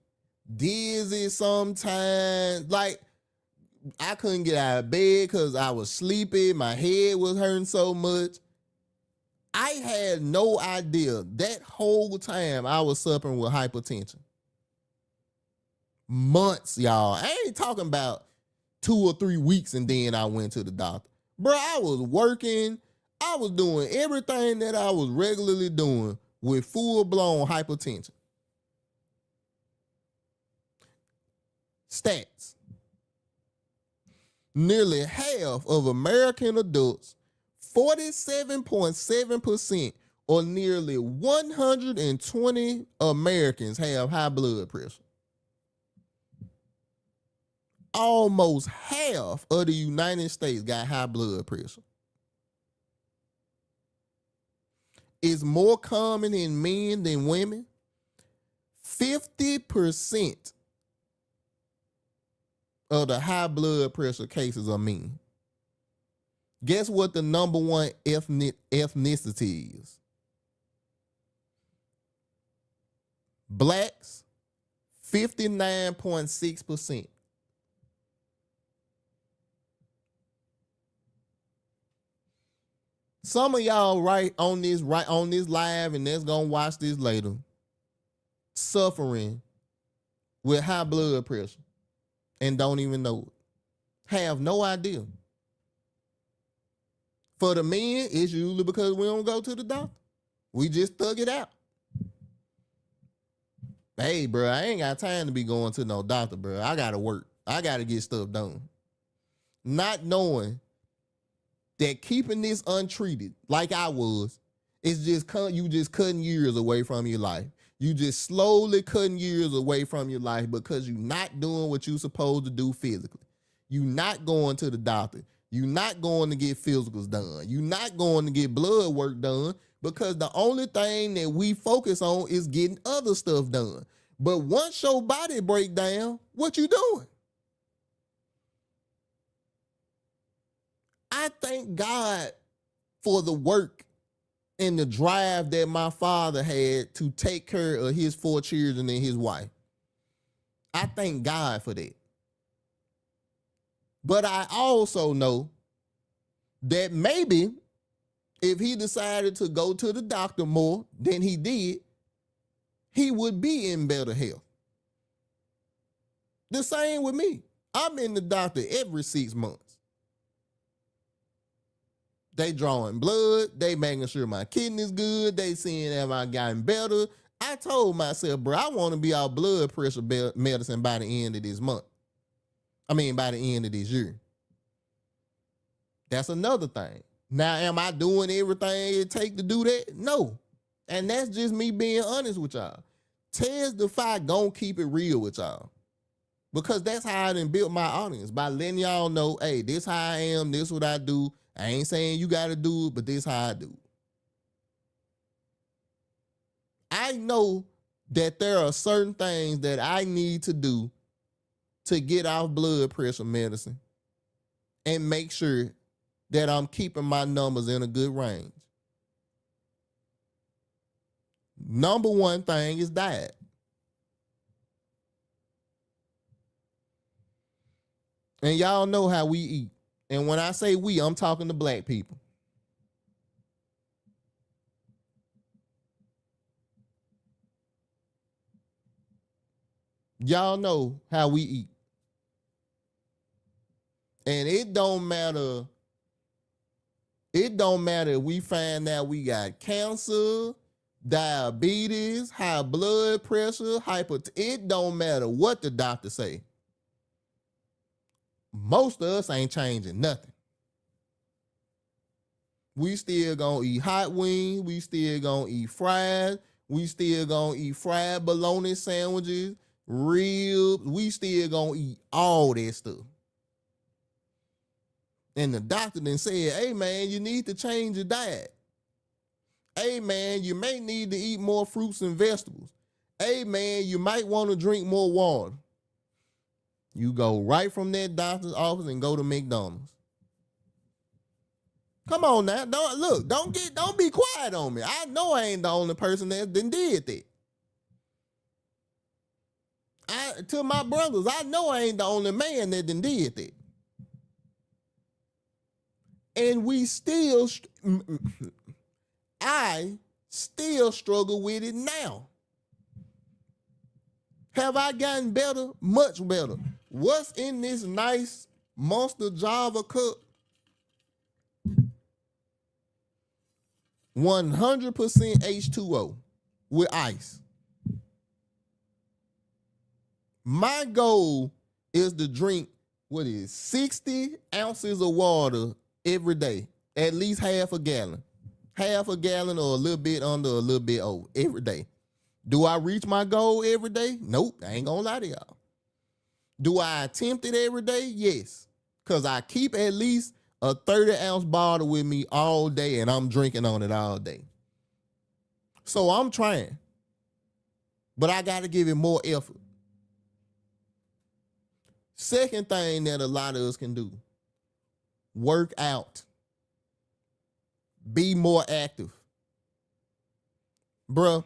dizzy sometimes. Like, I couldn't get out of bed because I was sleepy. My head was hurting so much. I had no idea that whole time I was suffering with hypertension. Months, y'all. I ain't talking about 2 or 3 weeks and then I went to the doctor. Bro, I was working. I was doing everything that I was regularly doing with full-blown hypertension. Stats. Nearly half of American adults, 47.7%, or nearly 120 Americans have high blood pressure. Almost half of the United States got high blood pressure. It's more common in men than women. 50% of the high blood pressure cases are men. Guess what the number one ethnicity is? Blacks, 59.6%. Some of y'all right on this live and that's gonna watch this later, suffering with high blood pressure and don't even know it. Have no idea. For the men, it's usually because we don't go to the doctor. We just thug it out. Hey, bro, I ain't got time to be going to no doctor, bro. I gotta work. I gotta get stuff done. Not knowing that keeping this untreated, like I was, is you just cutting years away from your life. You just slowly cutting years away from your life because you're not doing what you're supposed to do physically. You're not going to the doctor. You're not going to get physicals done. You're not going to get blood work done because the only thing that we focus on is getting other stuff done. But once your body break down, what you doing? I thank God for the work and the drive that my father had to take care of his 4 children and his wife. I thank God for that. But I also know that maybe if he decided to go to the doctor more than he did, he would be in better health. The same with me. I'm in the doctor every 6 months. They drawing blood. They making sure my kidney's good. They seeing have I gotten better. I told myself, bro, I want to be off blood pressure medicine by the end of this month. By the end of this year. That's another thing. Now, am I doing everything it takes to do that? No. And that's just me being honest with y'all. Tez Defy gon' keep it real with y'all. Because that's how I done built my audience. By letting y'all know, hey, this how I am, this what I do. I ain't saying you gotta do it, but this how I do. I know that there are certain things that I need to do to get off blood pressure medicine and make sure that I'm keeping my numbers in a good range. Number one thing is diet. And y'all know how we eat. And when I say we, I'm talking to black people. Y'all know how we eat. And it don't matter. It don't matter if we find out we got cancer, diabetes, high blood pressure, it don't matter what the doctor say. Most of us ain't changing nothing. We still gonna eat hot wings. We still gonna eat fries. We still gonna eat fried bologna sandwiches, ribs. We still gonna eat all that stuff. And the doctor then said, hey man, you need to change your diet. Hey man, you may need to eat more fruits and vegetables. Hey man, you might want to drink more water. You go right from that doctor's office and go to McDonald's. Come on now. Don't be quiet on me. I know I ain't the only person that done did that. To my brothers, I know I ain't the only man that done did that. And I still struggle with it now. Have I gotten better? Much better. What's in this nice Monster Java cup? 100% H2O with ice. My goal is to drink 60 ounces of water every day, at least half a gallon. Half a gallon or a little bit under, a little bit over every day. Do I reach my goal every day? Nope, I ain't gonna lie to y'all. Do I attempt it every day? Yes, because I keep at least a 30-ounce bottle with me all day and I'm drinking on it all day. So I'm trying, but I got to give it more effort. Second thing that a lot of us can do, work out. Be more active. Bruh,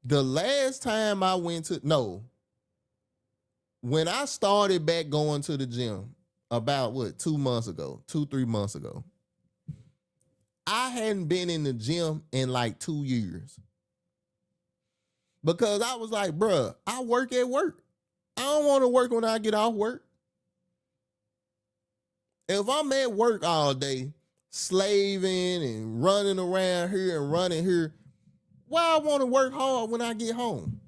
the last time I went to, when I started back going to the gym about 3 months ago, I hadn't been in the gym in like 2 years. Because I was like, bruh, I work at work. I don't want to work when I get off work. If I'm at work all day, slaving and running around here and running here, why I want to work hard when I get home?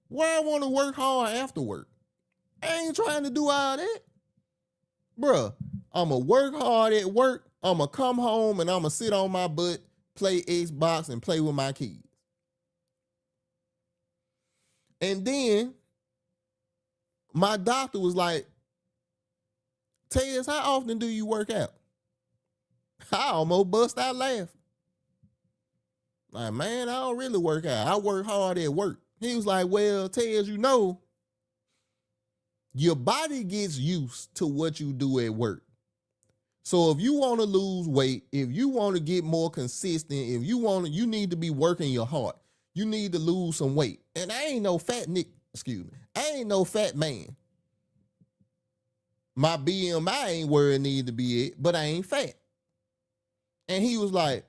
Why I want to work hard after work? I ain't trying to do all that. Bruh, I'm going to work hard at work. I'm going to come home and I'm going to sit on my butt, play Xbox and play with my kids. And then my doctor was like, Tez, how often do you work out? I almost bust out laughing. Like, man, I don't really work out. I work hard at work. He was like, well, Tez, your body gets used to what you do at work. So if you want to lose weight, if you want to get more consistent, if you need to be working your heart. You need to lose some weight. And I ain't no fat I ain't no fat man. My BMI ain't where it need to be at, but I ain't fat. And he was like,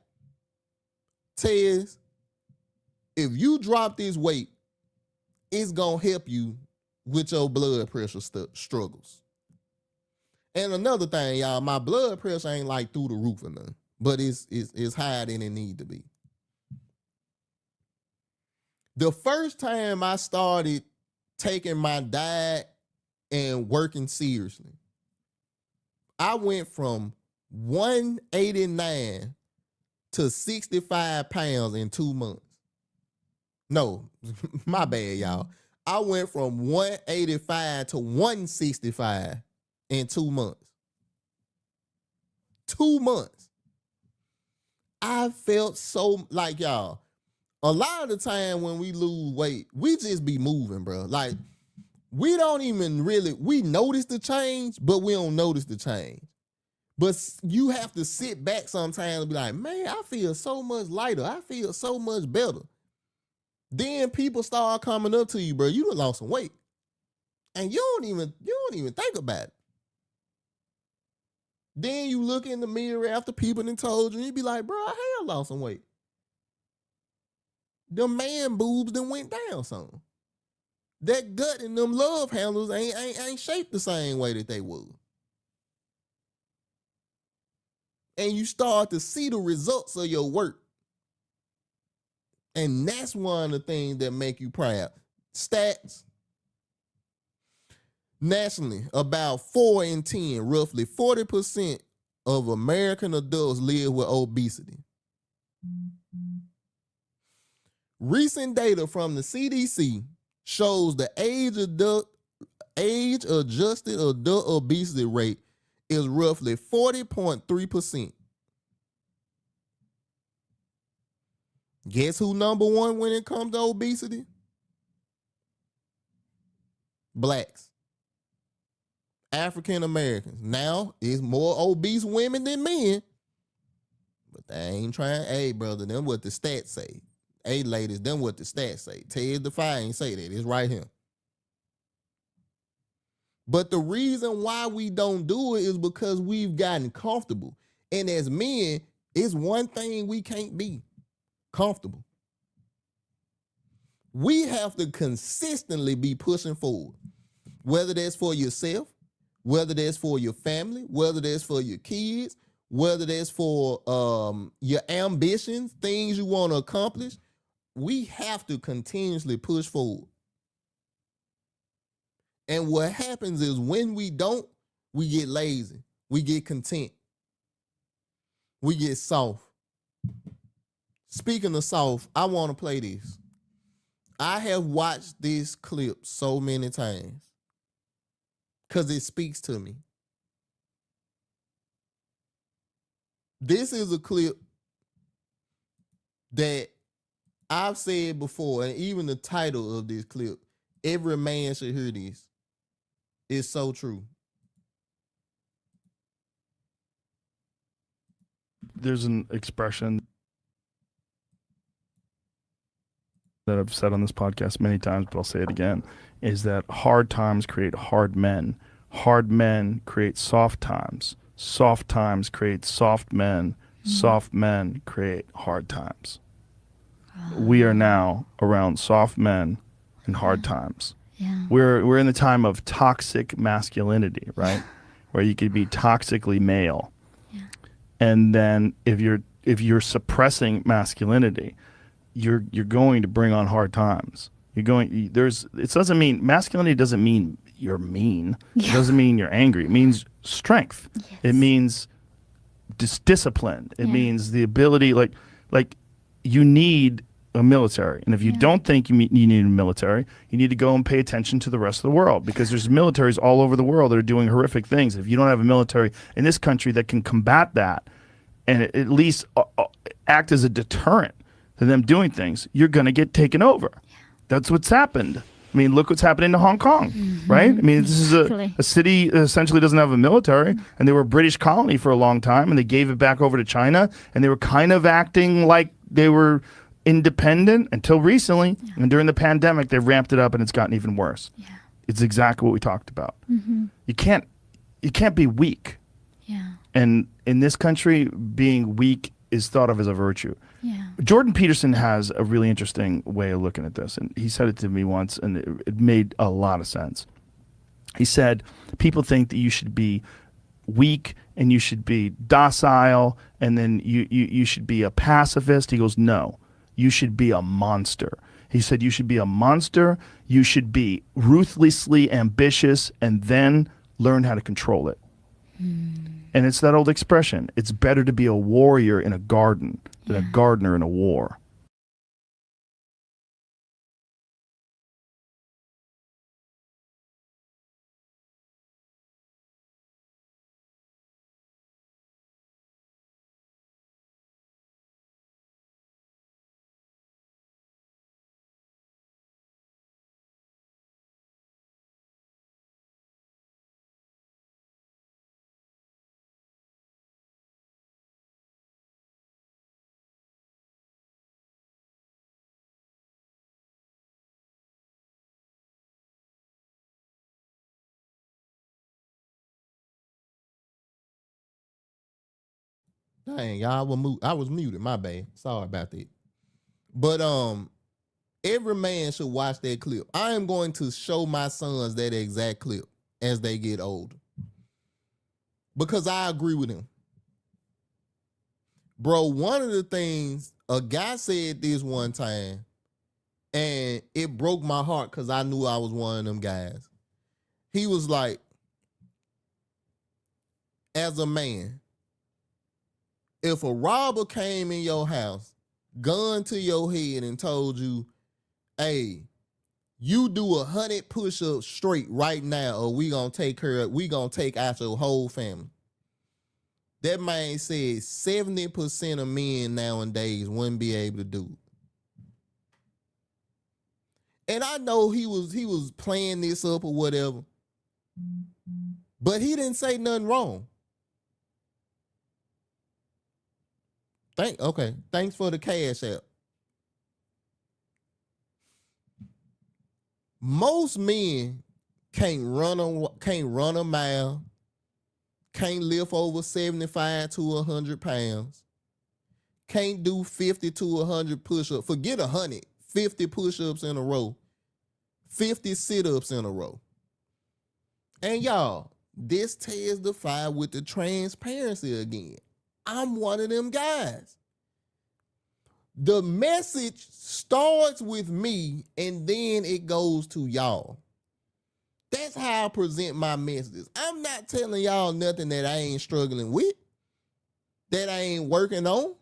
Tez, if you drop this weight, it's going to help you with your blood pressure struggles. And another thing, y'all, my blood pressure ain't like through the roof or nothing, but it's higher than it need to be. The first time I started taking my diet and working seriously, I went from 189 to 65 pounds in 2 months. No, my bad, y'all. I went from 185 to 165 in 2 months. 2 months. I felt so like, y'all, a lot of the time when we lose weight, we just be moving, bro. Like, we don't even really, we notice the change, but we don't notice the change. But you have to sit back sometimes and be like, man, I feel so much lighter. I feel so much better. Then people start coming up to you, bro. You done lost some weight. And you don't even think about it. Then you look in the mirror after people done told you, and you be like, bro, I have lost some weight. The man boobs done went down some. That gut and them love handles ain't shaped the same way that they would. And you start to see the results of your work. And that's one of the things that make you proud. Stats. Nationally, about 4 in 10, roughly 40% of American adults live with obesity. Recent data from the CDC shows the age-adjusted adult obesity rate is roughly 40.3%. Guess who number one when it comes to obesity? Blacks. African Americans. Now, it's more obese women than men. But they ain't trying. Hey, brother, them what the stats say. Hey, ladies, them what the stats say. Ted Defy ain't say that. It's right here. But the reason why we don't do it is because we've gotten comfortable. And as men, it's one thing we can't be. Comfortable. We have to consistently be pushing forward. Whether that's for yourself, whether that's for your family, whether that's for your kids, whether that's for your ambitions, things you want to accomplish, we have to continuously push forward. And what happens is when we don't, we get lazy. We get content. We get soft. Speaking of soft, I want to play this. I have watched this clip so many times because it speaks to me. This is a clip that I've said before, and even the title of this clip, every man should hear this. It's so true. There's an expression that I've said on this podcast many times, but I'll say it again, is that hard times create hard men. Hard men create soft times. Soft times create soft men. Soft men create hard times. We are now around soft men and hard times. Yeah. We're in the time of toxic masculinity, right? Where you could be toxically male. Yeah. And then if you're suppressing masculinity, you're going to bring on hard times. It doesn't mean masculinity doesn't mean you're mean. Yeah. It doesn't mean you're angry. It means strength. Yes. It means discipline. It means the ability, like you need a military. And if you don't think you need a military, you need to go and pay attention to the rest of the world, because there's militaries all over the world that are doing horrific things. If you don't have a military in this country that can combat that and at least act as a deterrent to them doing things, you're going to get taken over. That's what's happened. I mean, look what's happening to Hong Kong, right? I mean, this is a city that essentially doesn't have a military, and they were a British colony for a long time, and they gave it back over to China, and they were kind of acting like they were independent until recently. Yeah. And during the pandemic, they ramped it up, and it's gotten even worse. Yeah. It's exactly what we talked about. You can't be weak. Yeah. And in this country, being weak is thought of as a virtue. Yeah. Jordan Peterson has a really interesting way of looking at this, and he said it to me once, and it made a lot of sense. He said, people think that you should be weak and you should be docile, and then you should be a pacifist. He goes, no, you should be a monster. He said, you should be a monster, you should be ruthlessly ambitious, and then learn how to control it. And it's that old expression, it's better to be a warrior in a garden than a gardener in a war. Dang, y'all I was muted. My bad. Sorry about that. But every man should watch that clip. I am going to show my sons that exact clip as they get older, because I agree with him. Bro, one of the things, a guy said this one time, and it broke my heart because I knew I was one of them guys. He was like, as a man, if a robber came in your house, gun to your head, and told you, hey, you do 100 push-ups straight right now, or we gonna take out your whole family. That man said 70% of men nowadays wouldn't be able to do it. And I know he was playing this up or whatever, but he didn't say nothing wrong. Thanks for the cash app. Most men can't run a mile, can't lift over 75 to 100 pounds, can't do 50 to 100 push-ups. Forget 100, 50 push-ups in a row, 50 sit-ups in a row. And y'all, this tears the fire with the transparency again. I'm one of them guys. The message starts with me and then it goes to y'all. That's how I present my messages. I'm not telling y'all nothing that I ain't struggling with, that I ain't working on.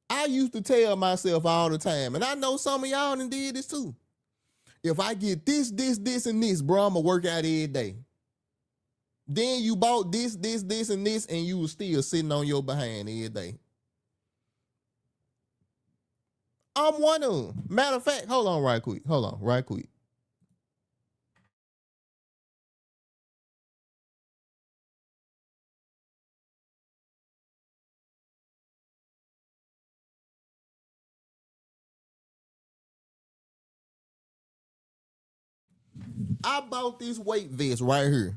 I used to tell myself all the time, and I know some of y'all done did this too. If I get this, and this, bro, I'm going to work out every day. Then you bought this, and this, and you was still sitting on your behind every day. I'm one of them. Matter of fact, hold on right quick. I bought this weight vest right here.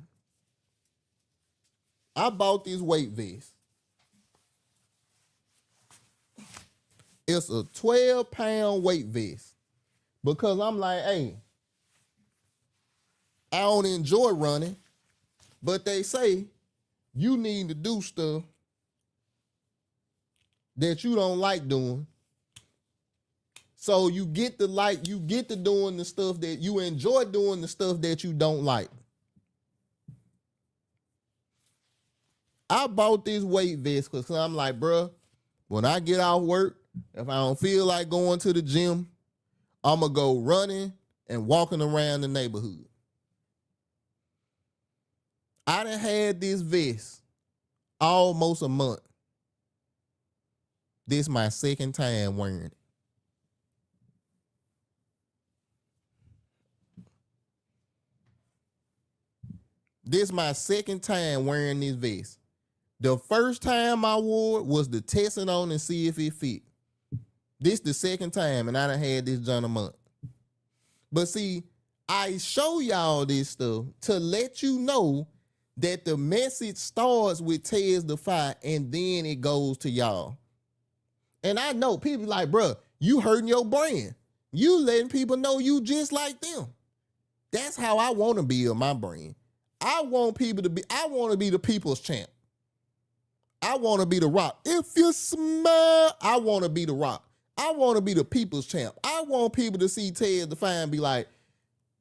It's a 12-pound weight vest because I'm like, hey, I don't enjoy running, but they say you need to do stuff that you don't like doing. So you get to doing the stuff that you enjoy doing, the stuff that you don't like. I bought this weight vest because I'm like, bro, when I get off work, if I don't feel like going to the gym, I'm going to go running and walking around the neighborhood. I done had this vest almost a month. This is my second time wearing it. This my second time wearing this vest. The first time I wore it was to test it on and see if it fit. This the second time, and I done had this John a month. But see, I show y'all this stuff to let you know that the message starts with Tez the Fire and then it goes to y'all. And I know people like, bro, you hurting your brand. You letting people know you just like them. That's how I want to build my brand. I want to be the people's champ. I want to be the Rock. If you smile, I want to be the Rock. I want to be the people's champ. I want people to see Ted the Fine and be like,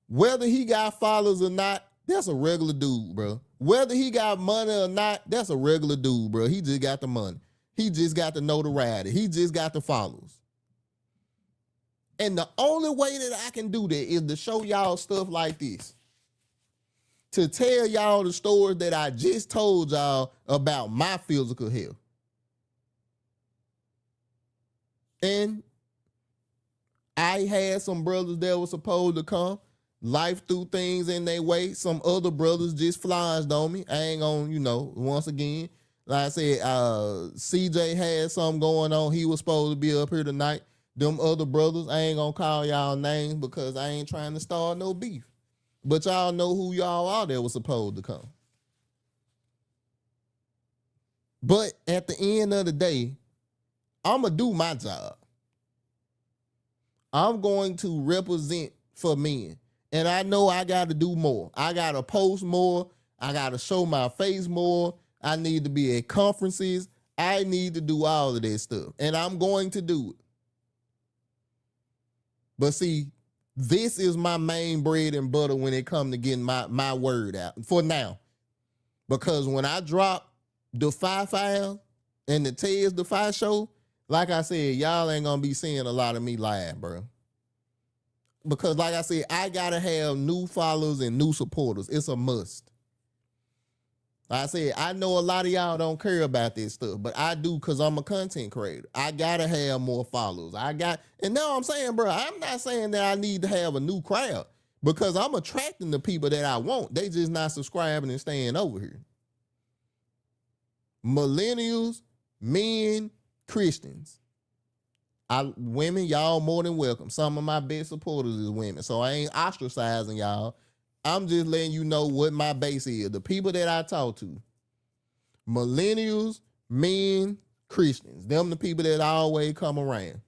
whether he got followers or not, that's a regular dude, bro. Whether he got money or not, that's a regular dude, bro. He just got the money. He just got the notoriety. He just got the followers. And the only way that I can do that is to show y'all stuff like this. To tell y'all the stories that I just told y'all about my physical health. And I had some brothers that were supposed to come. Life threw things in their way. Some other brothers just flashed on me. I ain't gonna, once again, like I said, CJ had something going on. He was supposed to be up here tonight. Them other brothers, I ain't gonna call y'all names because I ain't trying to start no beef. But y'all know who y'all are that was supposed to come. But at the end of the day, I'm going to do my job. I'm going to represent for men. And I know I got to do more. I got to post more. I got to show my face more. I need to be at conferences. I need to do all of that stuff. And I'm going to do it. But see, this is my main bread and butter when it comes to getting my word out for now. Because when I drop the 5 and the Tez the 5 show, like I said, y'all ain't going to be seeing a lot of me live, bro. Because like I said, I got to have new followers and new supporters. It's a must. Like I said, I know a lot of y'all don't care about this stuff, but I do because I'm a content creator. I got to have more followers. And now I'm saying, bro, I'm not saying that I need to have a new crowd because I'm attracting the people that I want. They just not subscribing and staying over here. Millennials, men, Christians. Women, y'all more than welcome. Some of my best supporters is women, so I ain't ostracizing y'all. I'm just letting you know what my base is. The people that I talk to. Millennials, men, Christians. Them the people that always come around.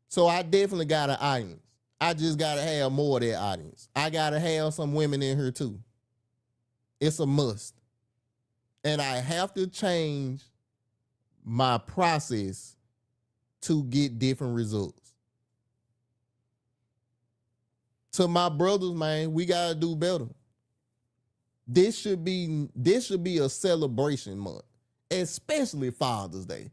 So I definitely got an audience. I just got to have more of that audience. I got to have some women in here too. It's a must. And I have to change my process to get different results. To my brothers, man, we gotta do better. This should be a celebration month, especially Father's Day.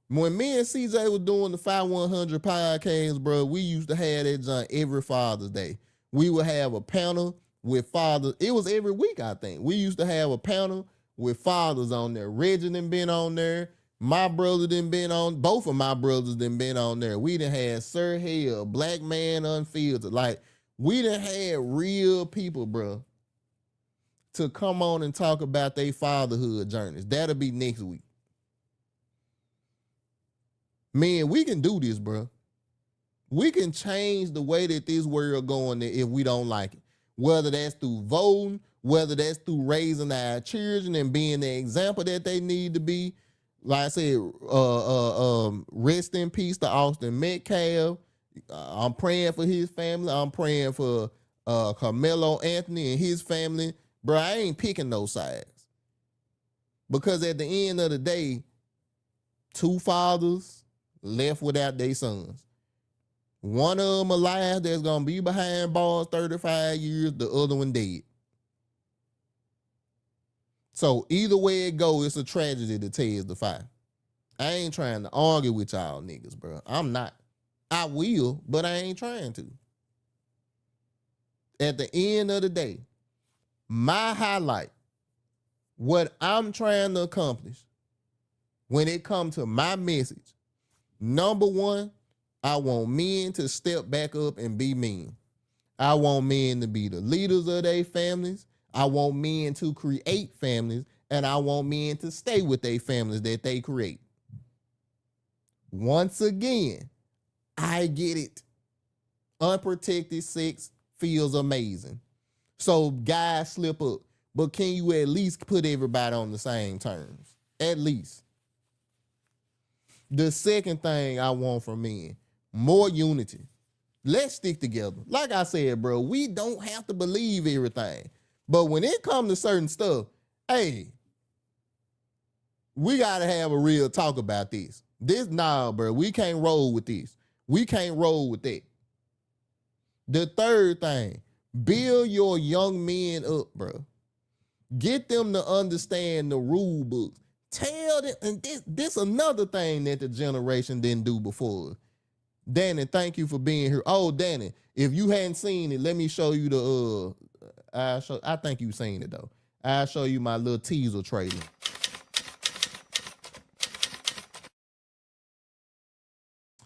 When me and CJ was doing the 5100 podcast, bro, we used to have that junk every Father's Day. We would have a panel with fathers. It was every week, I think. We used to have a panel with fathers on there. Reggie done been on there. My brother done been on. Both of my brothers done been on there. We done had Sir Hale, Black Man Unfiltered. Like, we done had real people, bro, to come on and talk about their fatherhood journeys. That'll be next week. Man, we can do this, bro. We can change the way that this world going if we don't like it. Whether that's through voting, whether that's through raising our children and being the example that they need to be. Like I said, rest in peace to Austin Metcalf. I'm praying for his family. I'm praying for Carmelo Anthony and his family. Bro, I ain't picking no sides. Because at the end of the day, 2 fathers left without their sons. One of them alive that's going to be behind bars 35 years, the other one dead. So either way it go, it's a tragedy to Tez the 5. I ain't trying to argue with y'all niggas, bro. I'm not. I will, but I ain't trying to. At the end of the day, my highlight, what I'm trying to accomplish when it comes to my message, number one, I want men to step back up and be men. I want men to be the leaders of their families. I want men to create families, and I want men to stay with their families that they create. Once again, I get it. Unprotected sex feels amazing. So guys slip up. But can you at least put everybody on the same terms? At least. The second thing I want from men, more unity. Let's stick together. Like I said, bro, we don't have to believe everything. But when it comes to certain stuff, hey, we got to have a real talk about this. Nah, bro, we can't roll with this. We can't roll with that. The third thing, build your young men up, bro. Get them to understand the rule books. Tell them, and this another thing that the generation didn't do before. Danny, thank you for being here. Oh, Danny, if you hadn't seen it, let me show you the I think you've seen it though. I'll show you my little teaser trailer.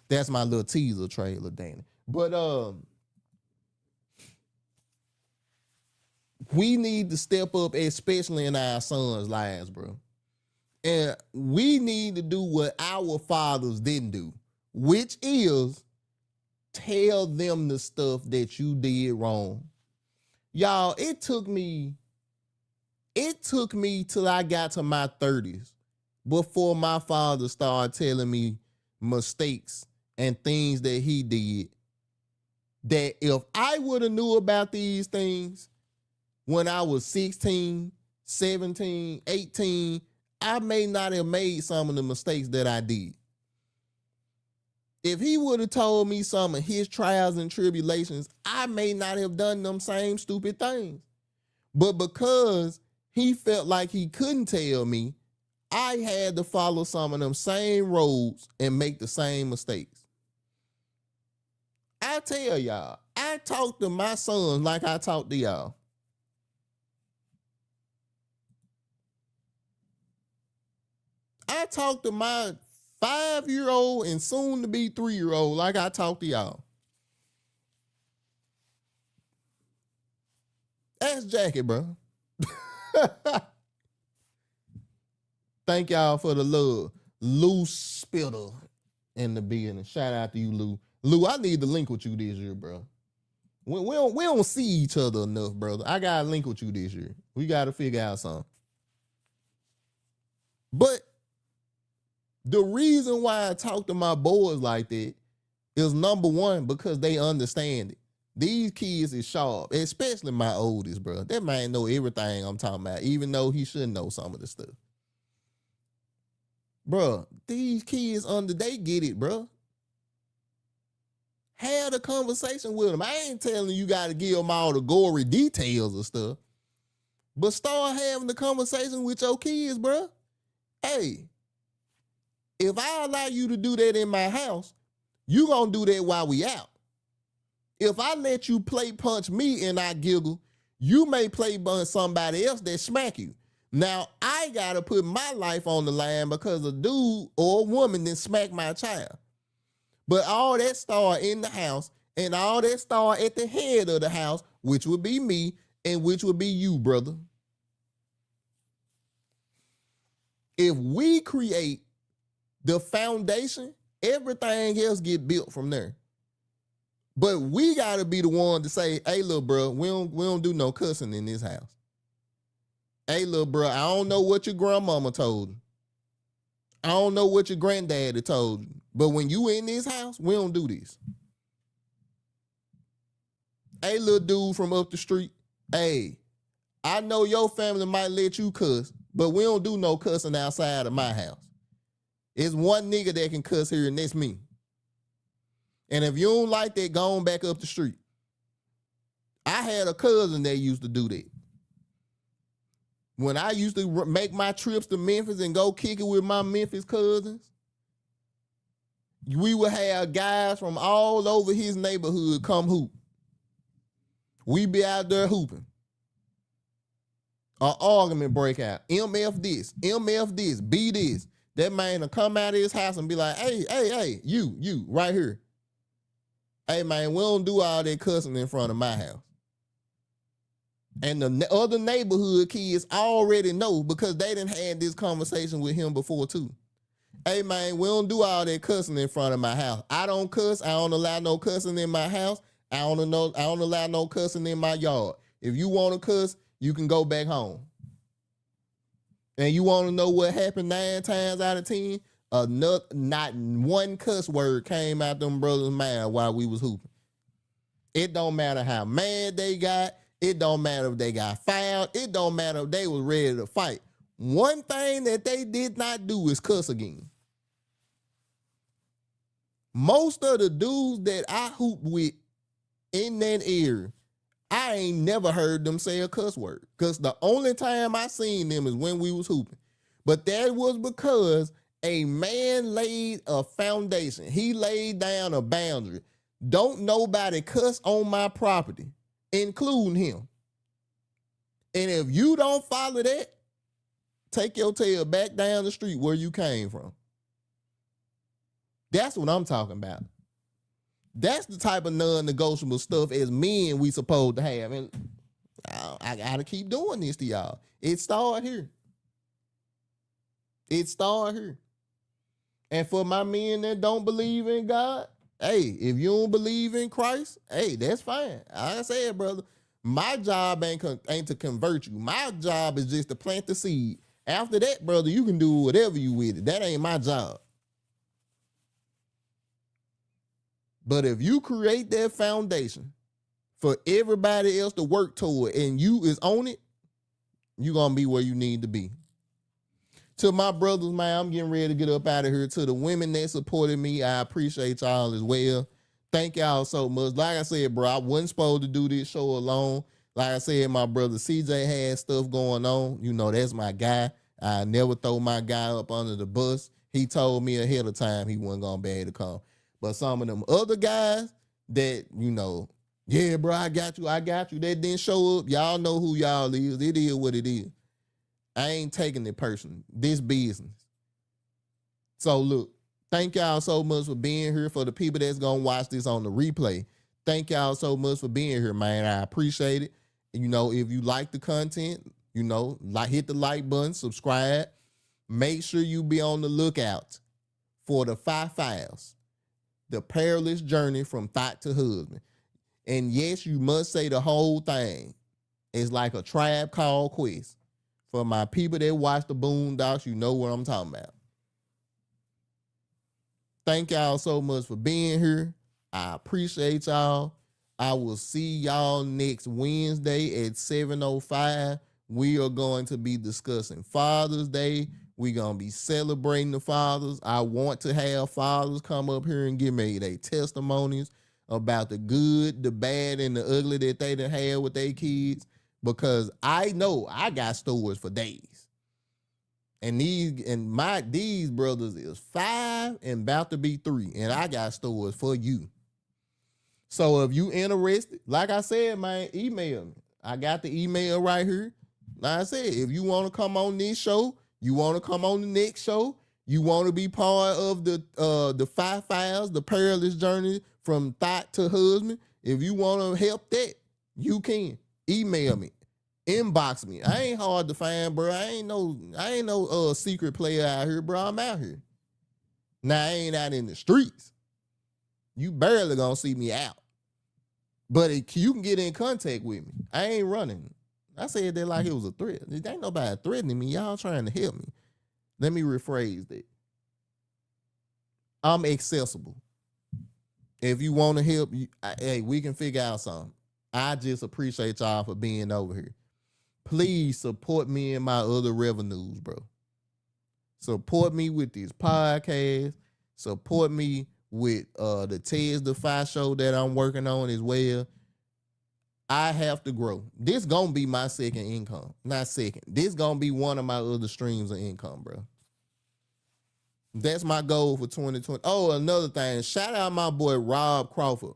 That's my little teaser trailer, Danny. But we need to step up, especially in our sons' lives, bro. And we need to do what our fathers didn't do, which is tell them the stuff that you did wrong. Y'all, it took me till I got to my 30s before my father started telling me mistakes and things that he did, that if I would have knew about these things when I was 16, 17, 18, I may not have made some of the mistakes that I did. If he would have told me some of his trials and tribulations, I may not have done them same stupid things. But because he felt like he couldn't tell me, I had to follow some of them same roads and make the same mistakes. I tell y'all, I talk to my sons like I talk to y'all. I talk to my 5-year-old and soon to be 3-year-old like I talk to y'all. Ask Jackie, bro. Thank y'all for the love. Lou Spitter in the building. Shout out to you, Lou. Lou, I need to link with you this year, bro. We don't see each other enough, brother. I got to link with you this year. We got to figure out something. But the reason why I talk to my boys like that is, number one, because they understand it. These kids is sharp, especially my oldest, bro. That man know everything I'm talking about, even though he should know some of the stuff. Bro, these kids they get it, bro. Have a conversation with them. I ain't telling you got to give them all the gory details of stuff, but start having the conversation with your kids, bro. Hey, if I allow you to do that in my house, you gonna do that while we out. If I let you play punch me and I giggle, you may play punch somebody else that smack you. Now, I got to put my life on the line because a dude or a woman then smack my child. But all that start in the house, and all that start at the head of the house, which would be me and which would be you, brother. If we create the foundation, everything else get built from there. But we got to be the one to say, hey, little bro, we don't do no cussing in this house. Hey, little bro, I don't know what your grandmama told you. I don't know what your granddaddy told you. But when you in this house, we don't do this. Hey, little dude from up the street, hey, I know your family might let you cuss, but we don't do no cussing outside of my house. It's one nigga that can cuss here, and that's me. And if you don't like that, go on back up the street. I had a cousin that used to do that. When I used to make my trips to Memphis and go kick it with my Memphis cousins, we would have guys from all over his neighborhood come hoop. We be out there hooping. An argument break out. MF this, B this. That man will come out of his house and be like, hey, you, right here. Hey, man, we don't do all that cussing in front of my house. And the other neighborhood kids already know because they done had this conversation with him before too. Hey man, we don't do all that cussing in front of my house. I don't cuss. I don't allow no cussing in my house. I don't allow no cussing in my yard. If you want to cuss, you can go back home. And you want to know what happened 9 times out of 10? Not one cuss word came out them brothers' mouth while we was hooping. It don't matter how mad they got. It don't matter if they got fouled. It don't matter if they was ready to fight. One thing that they did not do is cuss again. Most of the dudes that I hoop with in that area, I ain't never heard them say a cuss word. Because the only time I seen them is when we was hooping. But that was because a man laid a foundation. He laid down a boundary. Don't nobody cuss on my property, including him. And if you don't follow that, take your tail back down the street where you came from. That's what I'm talking about. That's the type of non-negotiable stuff as men we supposed to have. And I gotta keep doing this to y'all. It started here. It started here. And for my men that don't believe in God, hey, if you don't believe in Christ, hey, that's fine. Like I said, brother, my job ain't to convert you. My job is just to plant the seed. After that, brother, you can do whatever you with it. That ain't my job. But if you create that foundation for everybody else to work toward and you is on it, you're going to be where you need to be. To my brothers, man, I'm getting ready to get up out of here. To the women that supported me, I appreciate y'all as well. Thank y'all so much. Like I said, bro, I wasn't supposed to do this show alone. Like I said, my brother CJ had stuff going on. You know, that's my guy. I never throw my guy up under the bus. He told me ahead of time he wasn't going to be able to come. But some of them other guys that, you know, yeah, bro, I got you. That didn't show up. Y'all know who y'all is. It is what it is. I ain't taking it personally. This business. So look, thank y'all so much for being here. For the people that's going to watch this on the replay, thank y'all so much for being here, man. I appreciate it. You know, if you like the content, you know, hit the like button, subscribe. Make sure you be on the lookout for the 5 files. The perilous journey from thought to husband. And yes, you must say the whole thing. It's like a Tribe Called Quest. For my people that watch the Boondocks, you know what I'm talking about. Thank y'all so much for being here. I appreciate y'all. I will see y'all next Wednesday at 7:05. We are going to be discussing Father's Day. We're going to be celebrating the fathers. I want to have fathers come up here and give me their testimonies about the good, the bad, and the ugly that they done had with their kids. Because I know I got stories for days. And these brothers is 5 and about to be 3. And I got stories for you. So if you interested, like I said, man, email me. I got the email right here. Like I said, if you want to come on this show, you want to come on the next show, you want to be part of the 5 files, the perilous journey from thought to husband, if you want to help that, you can. Email me, inbox me. I ain't hard to find, bro. I ain't no secret player out here, bro. I'm out here. Now I ain't out in the streets. You barely gonna see me out. But you can get in contact with me. I ain't running. I said that like it was a threat. There ain't nobody threatening me. Y'all trying to help me. Let me rephrase that. I'm accessible. If you want to help, hey, we can figure out something. I just appreciate y'all for being over here. Please support me in my other revenues, bro. Support me with this podcast. Support me with the Tez Defy show that I'm working on as well. I have to grow. This gonna be my second income. Not second. This gonna be one of my other streams of income, bro. That's my goal for 2020. Oh, another thing. Shout out my boy Rob Crawford.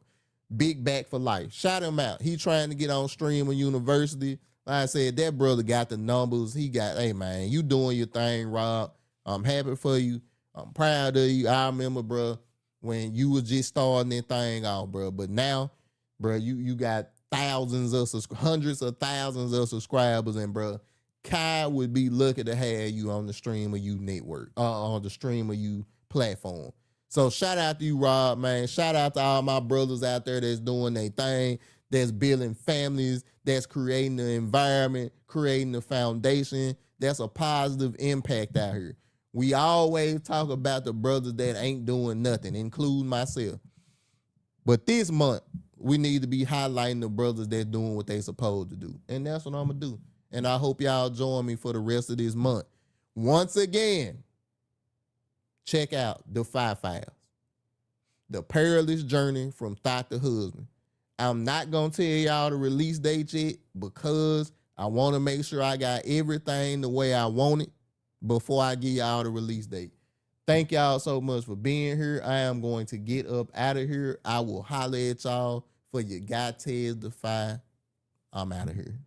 Big Back for Life. Shout him out. He trying to get on Streamer University. Like I said, that brother got the numbers. Hey man, you doing your thing, Rob. I'm happy for you. I'm proud of you. I remember, bro, when you was just starting that thing off, bro. But now, bro, you got hundreds of thousands of subscribers, and bro, Kai would be lucky to have you on the Stream of You network, on the Stream of You platform. So shout out to you, Rob, man. Shout out to all my brothers out there that's doing their thing, that's building families, that's creating the environment, creating the foundation. That's a positive impact out here. We always talk about the brothers that ain't doing nothing, including myself. But this month, we need to be highlighting the brothers that's doing what they supposed to do. And that's what I'm going to do. And I hope y'all join me for the rest of this month. Once again, check out the 5 Files. The Perilous Journey from Thought to Husband. I'm not going to tell y'all the release date yet because I want to make sure I got everything the way I want it before I give y'all the release date. Thank y'all so much for being here. I am going to get up out of here. I will holler at y'all for your guy Tez the 5. I'm out of here.